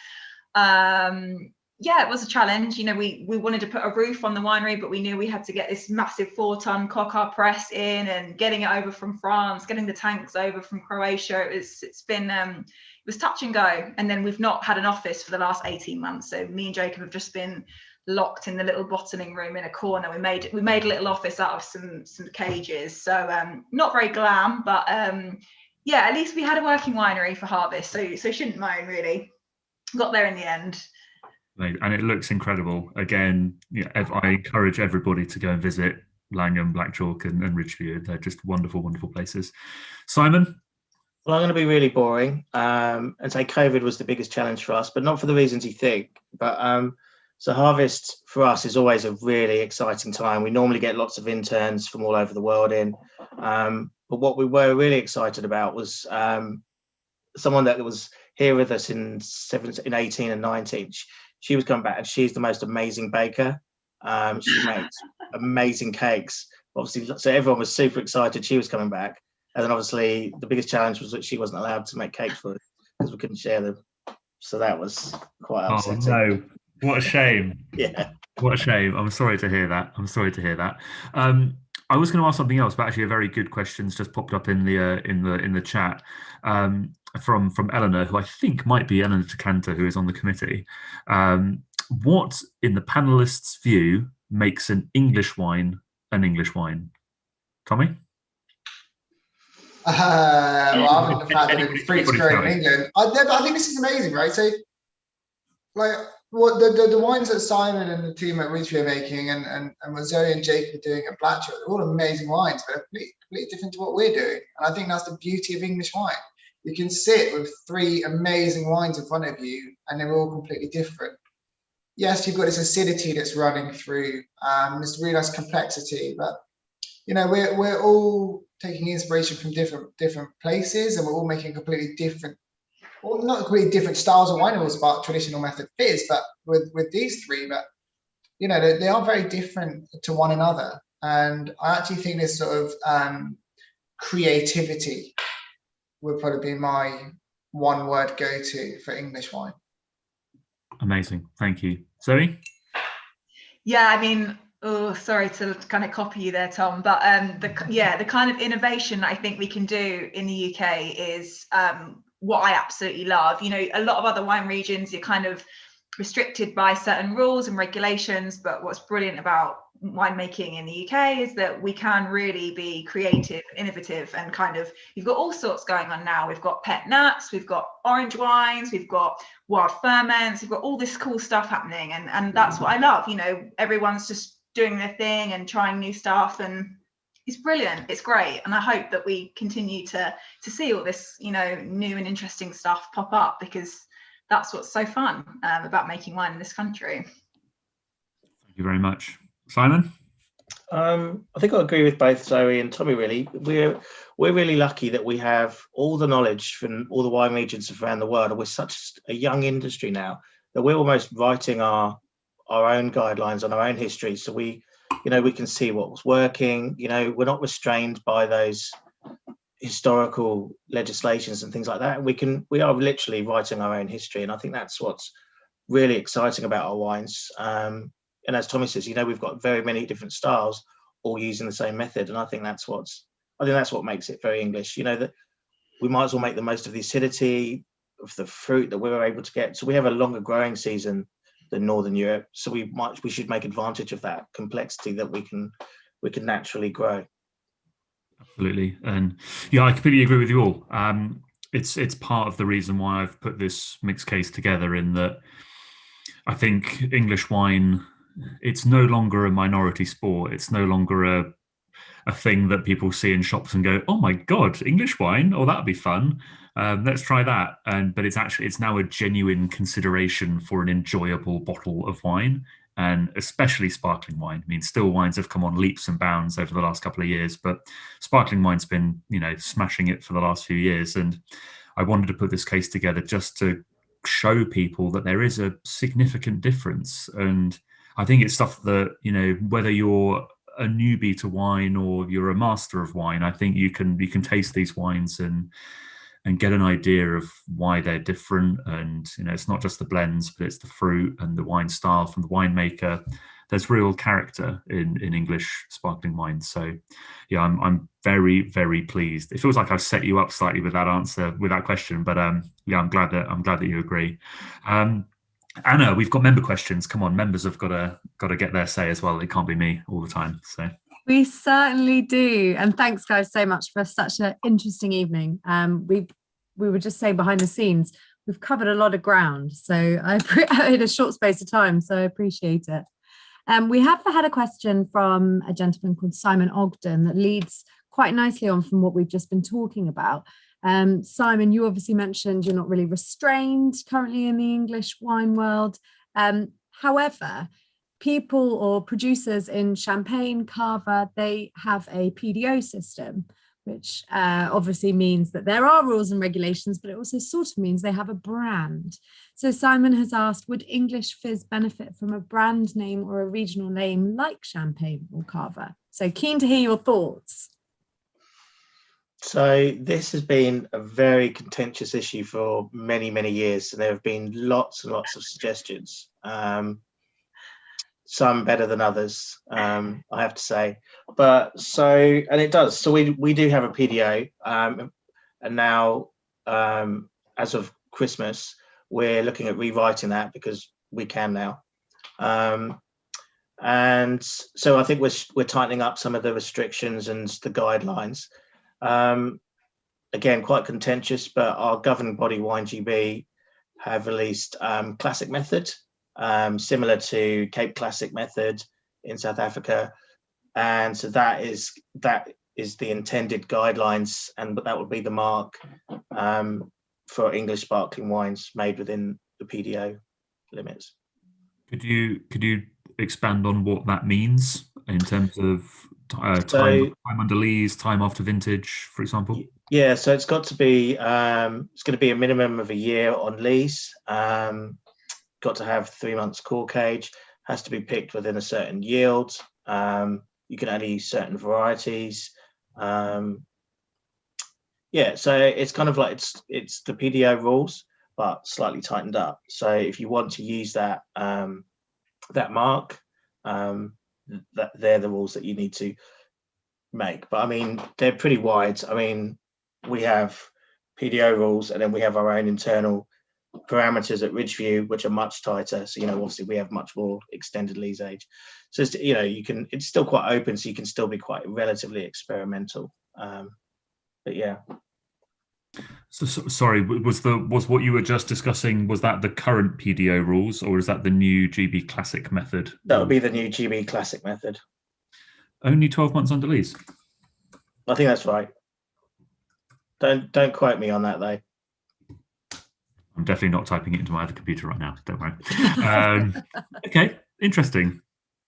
it was a challenge. We wanted to put a roof on the winery, but we knew we had to get this massive 4-ton cocker press in, and getting it over from France, getting the tanks over from Croatia. It's been it was touch and go. And then we've not had an office for the last 18 months. So me and Jacob have just been locked in the little bottling room in a corner. We made a little office out of some cages. So not very glam, but at least we had a working winery for harvest. So shouldn't moan, really. Got there in the end. And it looks incredible. Again, I encourage everybody to go and visit Langham, Black Chalk and Ridgeview. They're just wonderful, wonderful places. Simon? Well, I'm going to be really boring and say COVID was the biggest challenge for us, but not for the reasons you think. But so harvest for us is always a really exciting time. We normally get lots of interns from all over the world in. But what we were really excited about was someone that was here with us in 18 and 19. She was coming back, and she's the most amazing baker. She makes amazing cakes. Obviously, so everyone was super excited she was coming back. And then obviously the biggest challenge was that she wasn't allowed to make cakes for us because we couldn't share them. So that was quite upsetting. Oh no. What a shame. Yeah. What a shame. I'm sorry to hear that. I was going to ask something else, but actually a very good question's just popped up in the chat from Eleanor, who I think might be Eleanor Decanter, who is on the committee. What, in the panelists' view, makes an English wine an English wine? Tommy? Well, I mean, the fact that it's fruit's grown in England. I think this is amazing, right? So, like, what the wines that Simon and the team at Ridgeview are making, and what Zoe and Jake are doing at Black Chalk, they're all amazing wines, but they're completely different to what we're doing. And I think that's the beauty of English wine. You can sit with 3 amazing wines in front of you, and they're all completely different. Yes, you've got this acidity that's running through, this really nice complexity, but we're all taking inspiration from different places, and we're all making completely different, well, not completely different styles of wine. It was about traditional method fizz, but with these 3, but they are very different to one another. And I actually think this sort of creativity would probably be my one-word go-to for English wine. Amazing, thank you. Zoe? Yeah, I mean, sorry to kind of copy you there, Tom, but the kind of innovation I think we can do in the UK is what I absolutely love. A lot of other wine regions, you're kind of restricted by certain rules and regulations, but what's brilliant about winemaking in the UK is that we can really be creative, innovative, and kind of, you've got all sorts going on now. We've got pet nuts, we've got orange wines, we've got wild ferments, we've got all this cool stuff happening, and that's what I love. Everyone's just doing their thing and trying new stuff, and it's brilliant. It's great, and I hope that we continue to see all this new and interesting stuff pop up, because that's what's so fun about making wine in this country. Thank you very much. Simon? I think I agree with both Zoe and Tommy, really. We're really lucky that we have all the knowledge from all the wine regions around the world, and we're such a young industry now that we're almost writing our own guidelines on our own history. So we can see what's working. We're not restrained by those historical legislations and things like that. We are literally writing our own history, and I think that's what's really exciting about our wines. and as Tommy says, we've got very many different styles all using the same method, and I think that's what makes it very English. That we might as well make the most of the acidity of the fruit that we're able to get. So we have a longer growing season than Northern Europe, so we should make advantage of that complexity that we can naturally grow. Absolutely, and yeah, I completely agree with you all. It's part of the reason why I've put this mixed case together, in that I think English wine, it's no longer a minority sport. It's no longer a thing that people see in shops and go, oh my God, English wine? Oh, that'd be fun. Let's try that. But it's now a genuine consideration for an enjoyable bottle of wine, and especially sparkling wine. I mean, still wines have come on leaps and bounds over the last couple of years, but sparkling wine's been, smashing it for the last few years. And I wanted to put this case together just to show people that there is a significant difference. And I think it's stuff that, whether you're a newbie to wine or you're a master of wine, I think you can taste these wines and get an idea of why they're different. And it's not just the blends, but it's the fruit and the wine style from the winemaker. There's real character in English sparkling wine. So yeah, I'm very, very pleased. It feels like I've set you up slightly with that answer, with that question, but yeah, I'm glad that you agree. Anna, we've got member questions. Come on, members have got to get their say as well. It can't be me all the time. So we certainly do. And thanks, guys, so much for such an interesting evening. We were just saying behind the scenes, we've covered a lot of ground. So in a short space of time. So I appreciate it. We have had a question from a gentleman called Simon Ogden that leads quite nicely on from what we've just been talking about. Simon, you obviously mentioned you're not really restrained currently in the English wine world. However, people or producers in Champagne, Cava, they have a PDO system, which obviously means that there are rules and regulations, but it also sort of means they have a brand. So Simon has asked, would English Fizz benefit from a brand name or a regional name like Champagne or Cava? So keen to hear your thoughts. So this has been a very contentious issue for many, many years, and there have been lots and lots of suggestions. Some better than others, I have to say. And it does. So we do have a PDO, and now as of Christmas, we're looking at rewriting that because we can now. And so I think we're tightening up some of the restrictions and the guidelines. Again, quite contentious, but our governing body, WineGB, have released Classic Method, similar to Cape Classic Method in South Africa, and so that is the intended guidelines, and that would be the mark for English sparkling wines made within the PDO limits. Could you expand on what that means in terms of time under lees, time after vintage, for example? Yeah, so it's got to be it's going to be a minimum of a year on lees. Got to have 3 months cork age, has to be picked within a certain yield. You can only use certain varieties. Yeah, so it's kind of like it's the PDO rules, but slightly tightened up. So if you want to use that that mark, that they're the rules that you need to make. But I mean, they're pretty wide. I mean, we have PDO rules, and then we have our own internal parameters at Ridgeview, which are much tighter. So, obviously we have much more extended lees age. So, it's still quite open, so you can still be quite relatively experimental. But yeah. So sorry, was what you were just discussing, was that the current PDO rules, or is that the new GB Classic method? That would be the new GB Classic method. Only 12 months under lees? I think that's right. Don't quote me on that though. I'm definitely not typing it into my other computer right now. Don't worry. Okay, interesting.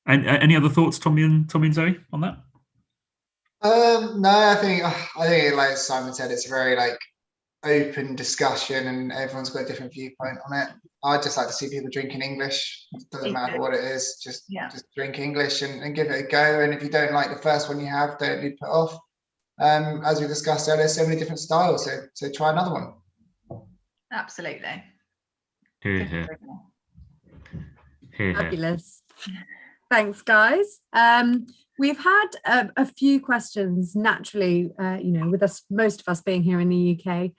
And any other thoughts, Tommy and Zoe, on that? No, I think like Simon said, it's a very open discussion, and everyone's got a different viewpoint on it. I'd just like to see people drinking English. It doesn't matter what it is, just drink English and give it a go. And if you don't like the first one you have, don't be put off. As we discussed earlier, so many different styles, so try another one. Absolutely. Here. Fabulous. Thanks, guys. We've had a few questions naturally, with us, most of us being here in the UK.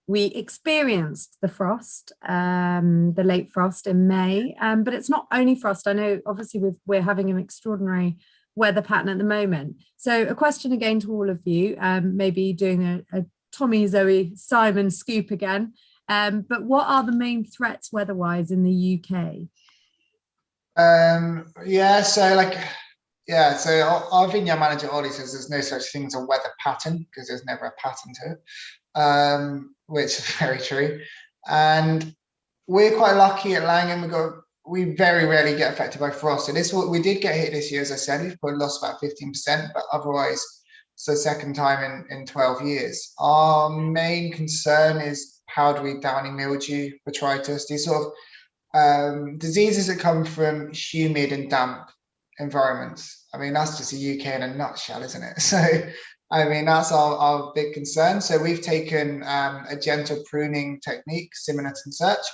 We experienced the frost, the late frost in May, but it's not only frost. I know obviously we're having an extraordinary weather pattern at the moment. So a question again to all of you, maybe doing a Tommy, Zoe, Simon scoop again. But what are the main threats weather-wise in the UK? So our vineyard manager Ollie says there's no such thing as a weather pattern because there's never a pattern to it, which is very true. And we're quite lucky at Langham. We very rarely get affected by frost. And we did get hit this year, as I said. We've probably lost about 15%, but otherwise it's the second time in 12 years. Our main concern is powdery downy mildew, botrytis, these sort of diseases that come from humid and damp environments. I mean, that's just the UK in a nutshell, isn't it? So, I mean, that's our big concern. So we've taken a gentle pruning technique, similar to search,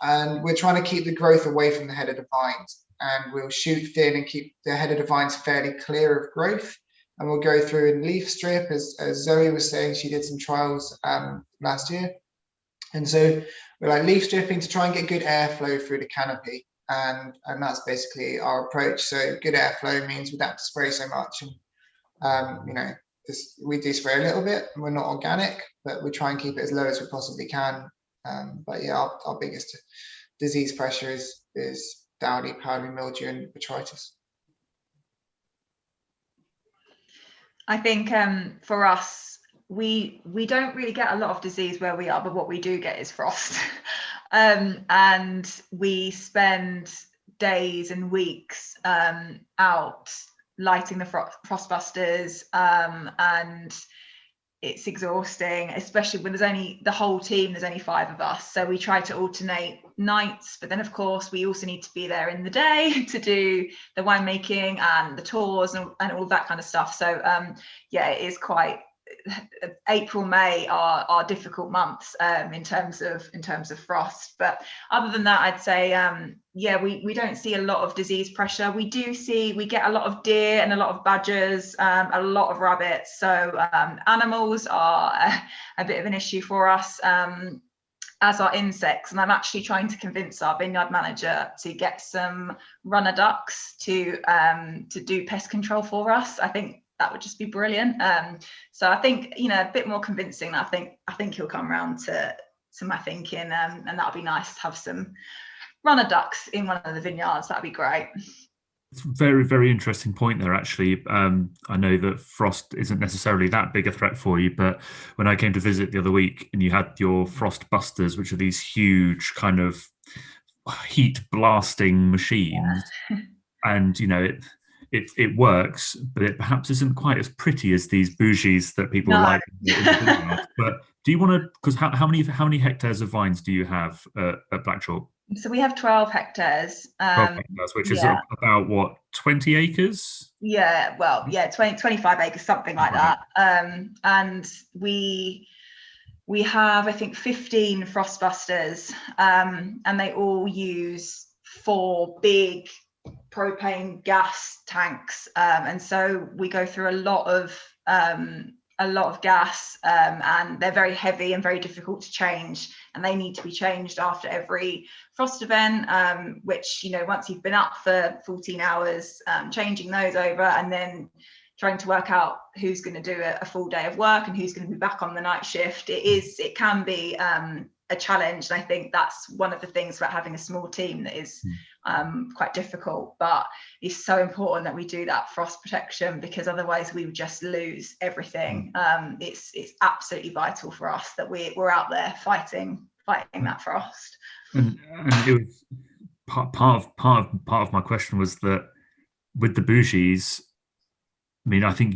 and we're trying to keep the growth away from the head of the vines. And we'll shoot thin and keep the head of the vines fairly clear of growth. And we'll go through and leaf strip, as Zoe was saying, she did some trials last year. And so we're like leaf stripping to try and get good airflow through the canopy. And that's basically our approach. So good airflow means we don't have to spray so much. And, we do spray a little bit, and we're not organic, but we try and keep it as low as we possibly can. But yeah, our biggest disease pressure is downy, powdery mildew, and botrytis. I think for us, we don't really get a lot of disease where we are, but what we do get is frost. And we spend days and weeks out lighting the frostbusters, and it's exhausting, especially when there's only 5 of us. So we try to alternate nights, but then of course we also need to be there in the day to do the winemaking and the tours and all that kind of stuff. So it is quite, April, May are difficult months in terms of frost. But other than that, I'd say we don't see a lot of disease pressure. We get a lot of deer and a lot of badgers, a lot of rabbits. So animals are a bit of an issue for us, as are insects. And I'm actually trying to convince our vineyard manager to get some runner ducks to do pest control for us. I think that would just be brilliant. So I think, a bit more convincing. I think he'll come around to my thinking, and that'll be nice to have some runner ducks in one of the vineyards. That'd be great. It's a very, very interesting point there, actually. I know that frost isn't necessarily that big a threat for you, but when I came to visit the other week and you had your frost busters, which are these huge kind of heat blasting machines, and, it works, but it perhaps isn't quite as pretty as these bougies that people like. But do you want to? Because how many hectares of vines do you have at Black Chalk? So we have 12 hectares. 12 hectares, which is about what, 20 acres? Yeah, 25 acres, something like that. And we have, I think, 15 frostbusters, and they all use 4 big propane gas tanks, and so we go through a lot of gas, and they're very heavy and very difficult to change, and they need to be changed after every frost event, which, once you've been up for 14 hours, changing those over and then trying to work out who's going to do a full day of work and who's going to be back on the night shift, it can be a challenge. And I think that's one of the things about having a small team that is quite difficult, but it's so important that we do that frost protection, because otherwise we would just lose everything. It's absolutely vital for us that we're out there fighting that frost. And it was part of my question was that with the bougies, I mean, I think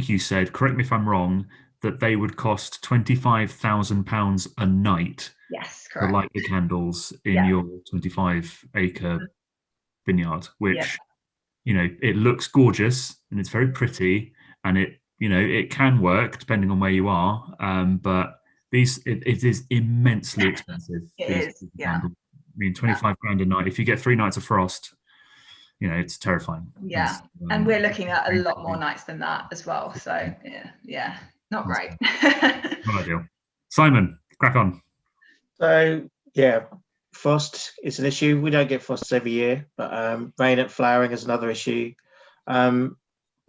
you said, correct me if I'm wrong, that they would cost £25,000 a night. Yes, correct. To light the candles in your 25-acre vineyard, which it looks gorgeous and it's very pretty, and it can work depending on where you are. But it is immensely expensive. It is. Yeah. I mean, 25 grand a night. If you get 3 nights of frost, it's terrifying. Yeah, and we're looking at a lot more nights than that as well. So yeah, not great. Not ideal. Simon, crack on. So yeah, frost is an issue. We don't get frosts every year, but rain at flowering is another issue. But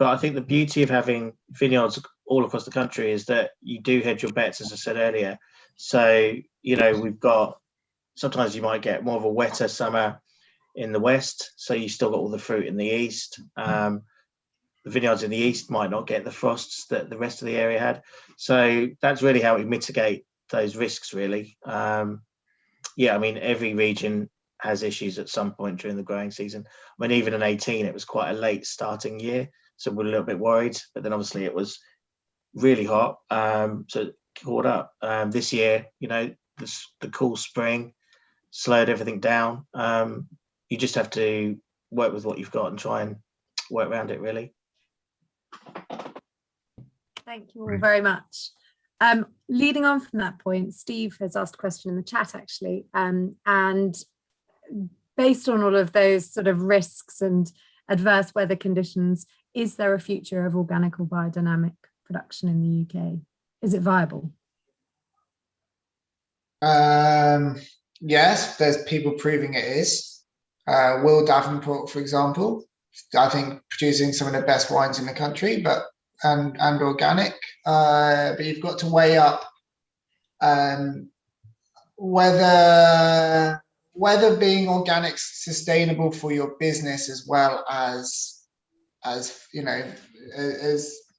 I think the beauty of having vineyards all across the country is that you do hedge your bets, as I said earlier. So, we've got, sometimes you might get more of a wetter summer in the west, so you still got all the fruit in the east. The vineyards in the east might not get the frosts that the rest of the area had. So that's really how we mitigate those risks, really. Every region has issues at some point during the growing season. Even in 18, it was quite a late starting year, so we're a little bit worried. But then obviously it was really hot, so it caught up. This year, the cool spring slowed everything down. You just have to work with what you've got and try and work around it, really. Thank you all very much. Leading on from that point, Steve has asked a question in the chat, actually, and based on all of those sort of risks and adverse weather conditions, is there a future of organic or biodynamic production in the UK? Is it viable? Yes, there's people proving it is. Will Davenport, for example, I think producing some of the best wines in the country, and organic. But you've got to weigh up whether being organic's sustainable for your business as well as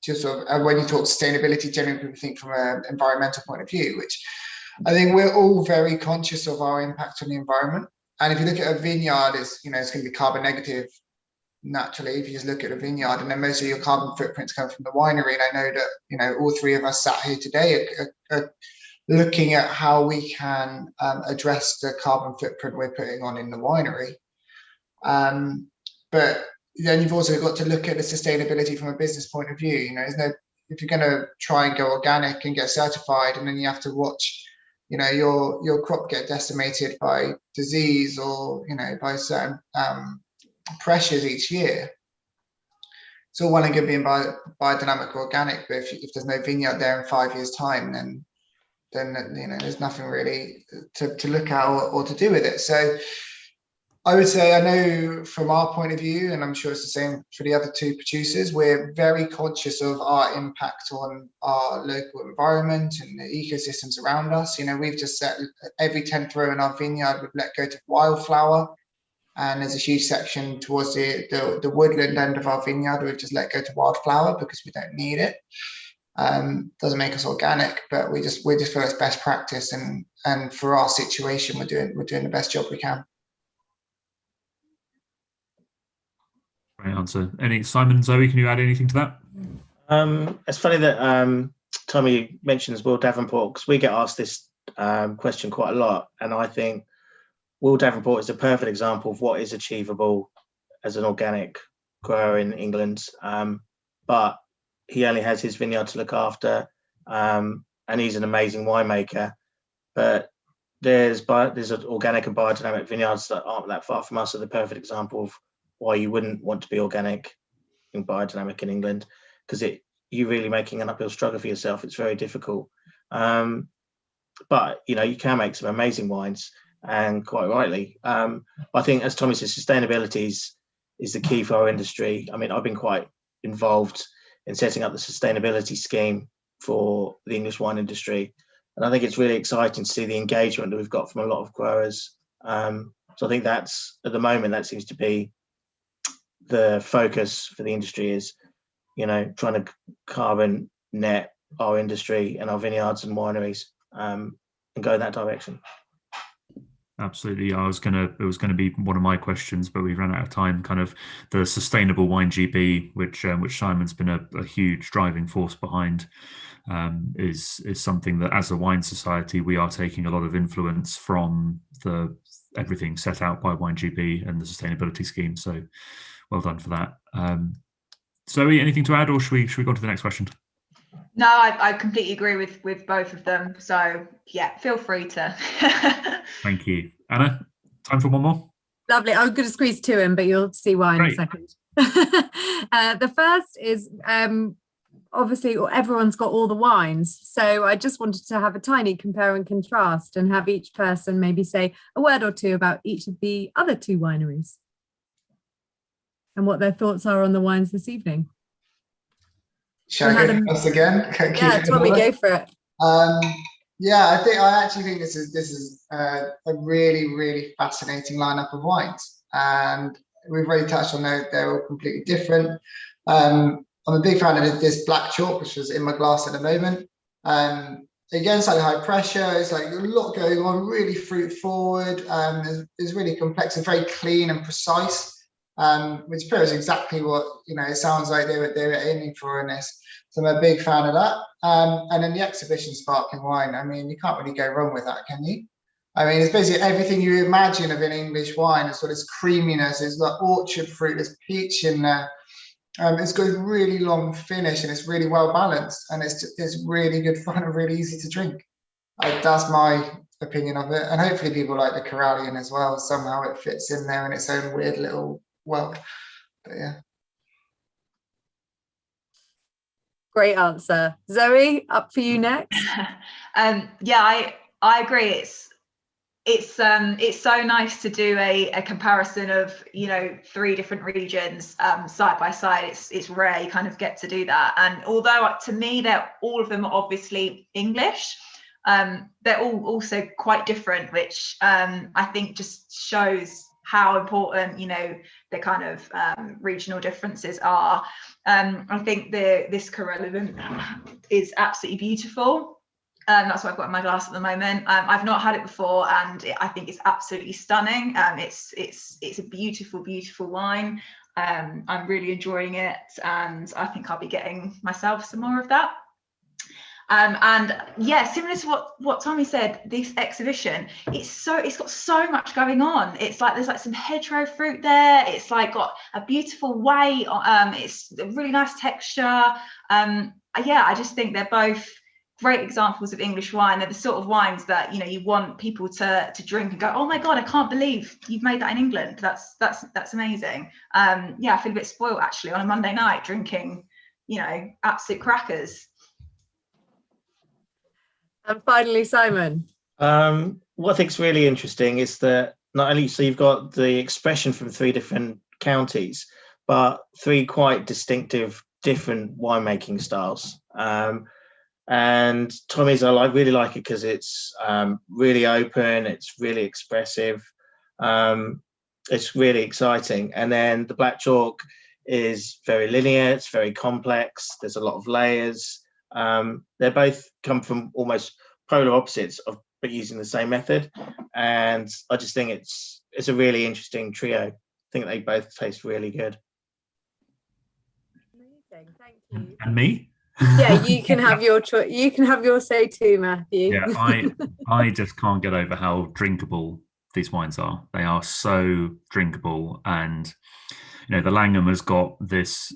just sort of, when you talk sustainability, generally people think from an environmental point of view, which I think we're all very conscious of our impact on the environment. And if you look at a vineyard, it's going to be carbon negative naturally if you just look at a vineyard, and then most of your carbon footprints come from the winery. And I know that all three of us sat here today are looking at how we can address the carbon footprint we're putting on in the winery. But then you've also got to look at the sustainability from a business point of view. If you're going to try and go organic and get certified, and then you have to watch your crop get decimated by disease or by certain pressures each year. It's all well and good being biodynamic or organic, but if there's no vineyard there in 5 years' time, then there's nothing really to look at or to do with it. So I would say, I know from our point of view, and I'm sure it's the same for the other two producers, we're very conscious of our impact on our local environment and the ecosystems around us. We've just set every 10th row in our vineyard, we've let go to wildflower. And there's a huge section towards the woodland end of our vineyard we've just let go to wildflower because we don't need it. Doesn't make us organic, but we just feel it's best practice, and for our situation, we're doing the best job we can. Great answer. Simon, Zoe, can you add anything to that? It's funny that Tommy mentions Will Davenport, because we get asked this question quite a lot, and I think Will Davenport is a perfect example of what is achievable as an organic grower in England. But he only has his vineyard to look after, and he's an amazing winemaker. But there's organic and biodynamic vineyards that aren't that far from us, are the perfect example of why you wouldn't want to be organic and biodynamic in England, because you're really making an uphill struggle for yourself. It's very difficult. But you can make some amazing wines, and quite rightly. I think, as Tommy says, sustainability is the key for our industry. I've been quite involved in setting up the sustainability scheme for the English wine industry, and I think it's really exciting to see the engagement that we've got from a lot of growers. So I think that's, at the moment, that seems to be the focus for the industry, is trying to carbon net our industry and our vineyards and wineries, and go in that direction. Absolutely. It was going to be one of my questions, but we've run out of time. Kind of the sustainable wine GB, which Simon's been a huge driving force behind, is something that, as a wine society, we are taking a lot of influence from everything set out by Wine GB and the sustainability scheme. So well done for that. Zoe, anything to add, or should we go on to the next question? No, I completely agree with both of them. So yeah, feel free to. Thank you. Anna, time for one more? Lovely. I'm going to squeeze two in, but you'll see why in a second. The first is obviously everyone's got all the wines. So I just wanted to have a tiny compare and contrast and have each person maybe say a word or two about each of the other two wineries and what their thoughts are on the wines this evening. Shall I go first again? Yeah, Tommy, go for it. Yeah, I actually think this is a really fascinating lineup of wines, and we've already touched on they're all completely different. I'm a big fan of this black chalk, which is in my glass at the moment. Again, slightly high pressure. It's like a lot going on, really fruit forward. It's really complex and very clean and precise, which appears exactly what it sounds like they were aiming for in this. So I'm a big fan of that. And then the exhibition sparkling wine. I mean, you can't really go wrong with that, can you? I mean, it's basically everything you imagine of an English wine. It's got this creaminess, it's got orchard fruit, there's peach in there. It's got a really long finish and it's really well balanced, and it's really good fun and really easy to drink. That's my opinion of it. And hopefully people like the Corallian as well. Somehow it fits in there in its own weird little world. But yeah. Great answer. Zoe, up for you next. Yeah, I agree. It's so nice to do a comparison of three different regions side by side. It's rare you kind of get to do that. And although to me all of them are obviously English, they're all also quite different, which I think just shows how important the kind of regional differences are. I think this Corallian is absolutely beautiful. That's what I've got in my glass at the moment. I've not had it before, and I think it's absolutely stunning. It's a beautiful wine. I'm really enjoying it, and I think I'll be getting myself some more of that. And yeah, similar to what Tommy said, this exhibition, it's got so much going on. It's like there's like some hedgerow fruit there. It's like got a beautiful way. It's a really nice texture. Yeah, I just think they're both great examples of English wine. They're the sort of wines that you want people to drink and go, oh my god, I can't believe you've made that in England. That's amazing. Yeah, I feel a bit spoiled actually on a Monday night drinking absolute crackers. And finally, Simon. What I think is really interesting is that not only you've got the expression from three different counties, but three quite distinctive different winemaking styles. And Tommy's, I really like it because it's really open, it's really expressive, it's really exciting. And then the black chalk is very linear, it's very complex, there's a lot of layers. They both come from almost polar opposites but using the same method, and I just think it's a really interesting trio. I think they both taste really good. Amazing, thank you. And me? Yeah, you can have your choice. You can have your say too, Matthew. Yeah, I just can't get over how drinkable these wines are. They are so drinkable, and the Langham has got this.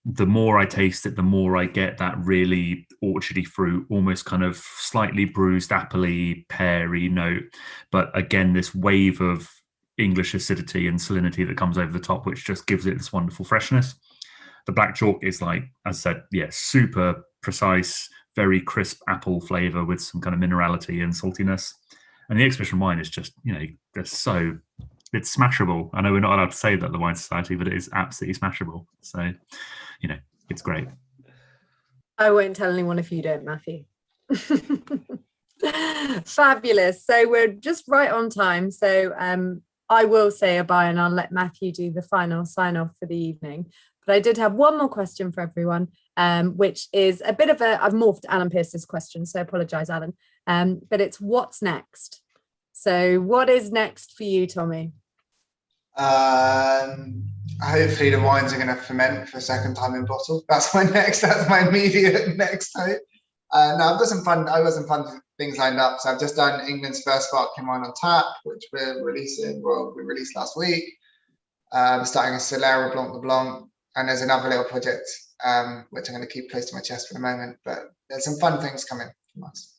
The more I taste it, the more I get that really orchardy fruit, almost kind of slightly bruised, appley, peary note. But again, this wave of English acidity and salinity that comes over the top, which just gives it this wonderful freshness. The black chalk is like, as I said, super precise, very crisp apple flavour with some kind of minerality and saltiness. And the exhibition wine is just, it's smashable. I know we're not allowed to say that at the Wine Society, but it is absolutely smashable. So, it's great. I won't tell anyone if you don't, Matthew. Fabulous. So we're just right on time. So I will say a bye and I'll let Matthew do the final sign off for the evening. But I did have one more question for everyone, which is a bit of I've morphed Alan Pearce's question, so I apologise, Alan. But it's what's next? So what is next for you, Tommy? Hopefully the wines are going to ferment for a second time in bottle. That's my immediate next hope. No, I've got some fun things lined up. So I've just done England's first sparkling wine on tap, which we released last week. Starting a Solera Blanc de Blanc, and there's another little project which I'm going to keep close to my chest for the moment, but there's some fun things coming from us.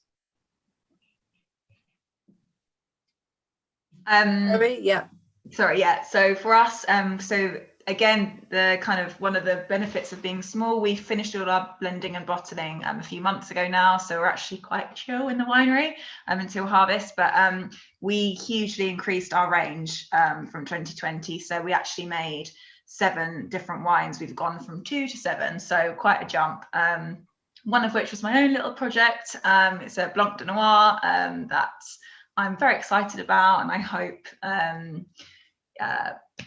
Yeah. Sorry, yeah. So for us, so again, the kind of one of the benefits of being small, we finished all our blending and bottling a few months ago now. So we're actually quite chill in the winery until harvest. But we hugely increased our range from 2020. So we actually made 7 different wines. We've gone from 2 to 7. So quite a jump. One of which was my own little project. It's a Blanc de Noir that I'm very excited about, and I hope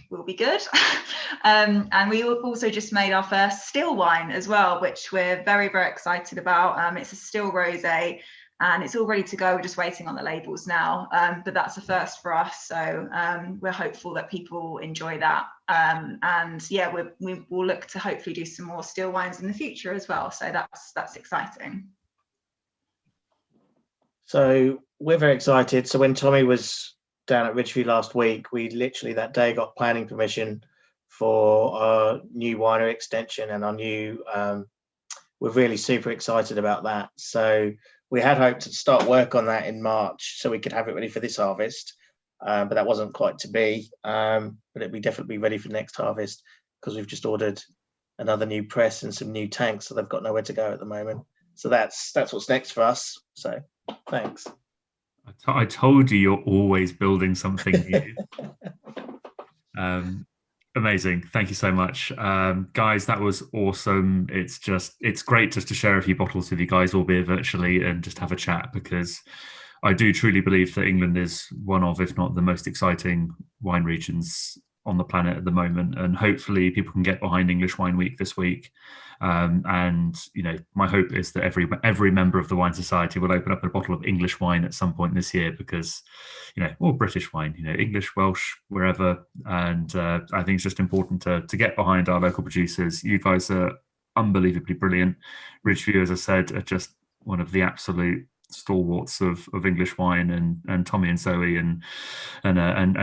will be good. And we also just made our first still wine as well, which we're very, very excited about. It's a still rosé, and it's all ready to go. We're just waiting on the labels now, but that's a first for us. So we're hopeful that people enjoy that. And yeah, we will look to hopefully do some more still wines in the future as well. So that's exciting. So we're very excited. So when Tommy was down at Ridgeview last week, we literally that day got planning permission for our new winery extension and our new, we're really super excited about that. So we had hoped to start work on that in March so we could have it ready for this harvest, but that wasn't quite to be, but it'll be definitely ready for next harvest because we've just ordered another new press and some new tanks, so they've got nowhere to go at the moment. So that's what's next for us. So thanks. I told you you're always building something new. Amazing. Thank you so much. Guys, that was awesome. It's great just to share a few bottles with you guys, albeit virtually, and just have a chat, because I do truly believe that England is one of, if not the most exciting wine regions on the planet at the moment, and hopefully people can get behind English Wine Week this week. And my hope is that every member of the Wine Society will open up a bottle of English wine at some point this year, because or British wine, English, Welsh, wherever. And I think it's just important to get behind our local producers. You guys are unbelievably brilliant. Ridgeview, as I said, are just one of the absolute stalwarts of English wine, and Tommy and Zoe and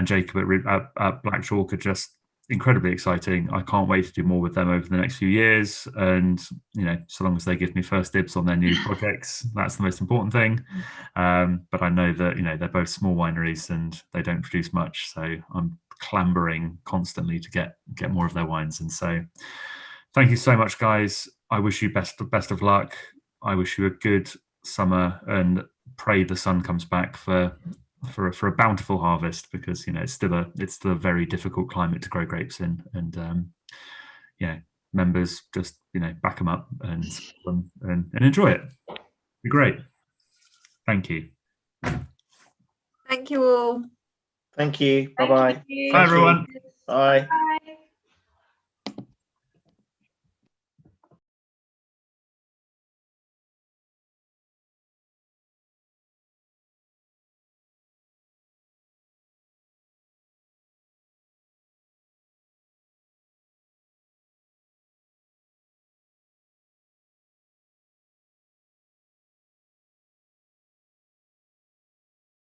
Jacob at Black Chalk are just incredibly exciting. I can't wait to do more with them over the next few years, and so long as they give me first dibs on their new projects, that's the most important thing. But I know that they're both small wineries and they don't produce much, so I'm clambering constantly to get more of their wines. And so thank you so much, guys. I wish you best of luck. I wish you a good summer, and pray the sun comes back for a bountiful harvest, because it's still a very difficult climate to grow grapes in, and members just back them up and enjoy it. It'd be great. Thank you. Thank you all. Thank you. Bye-bye. Bye everyone. Bye.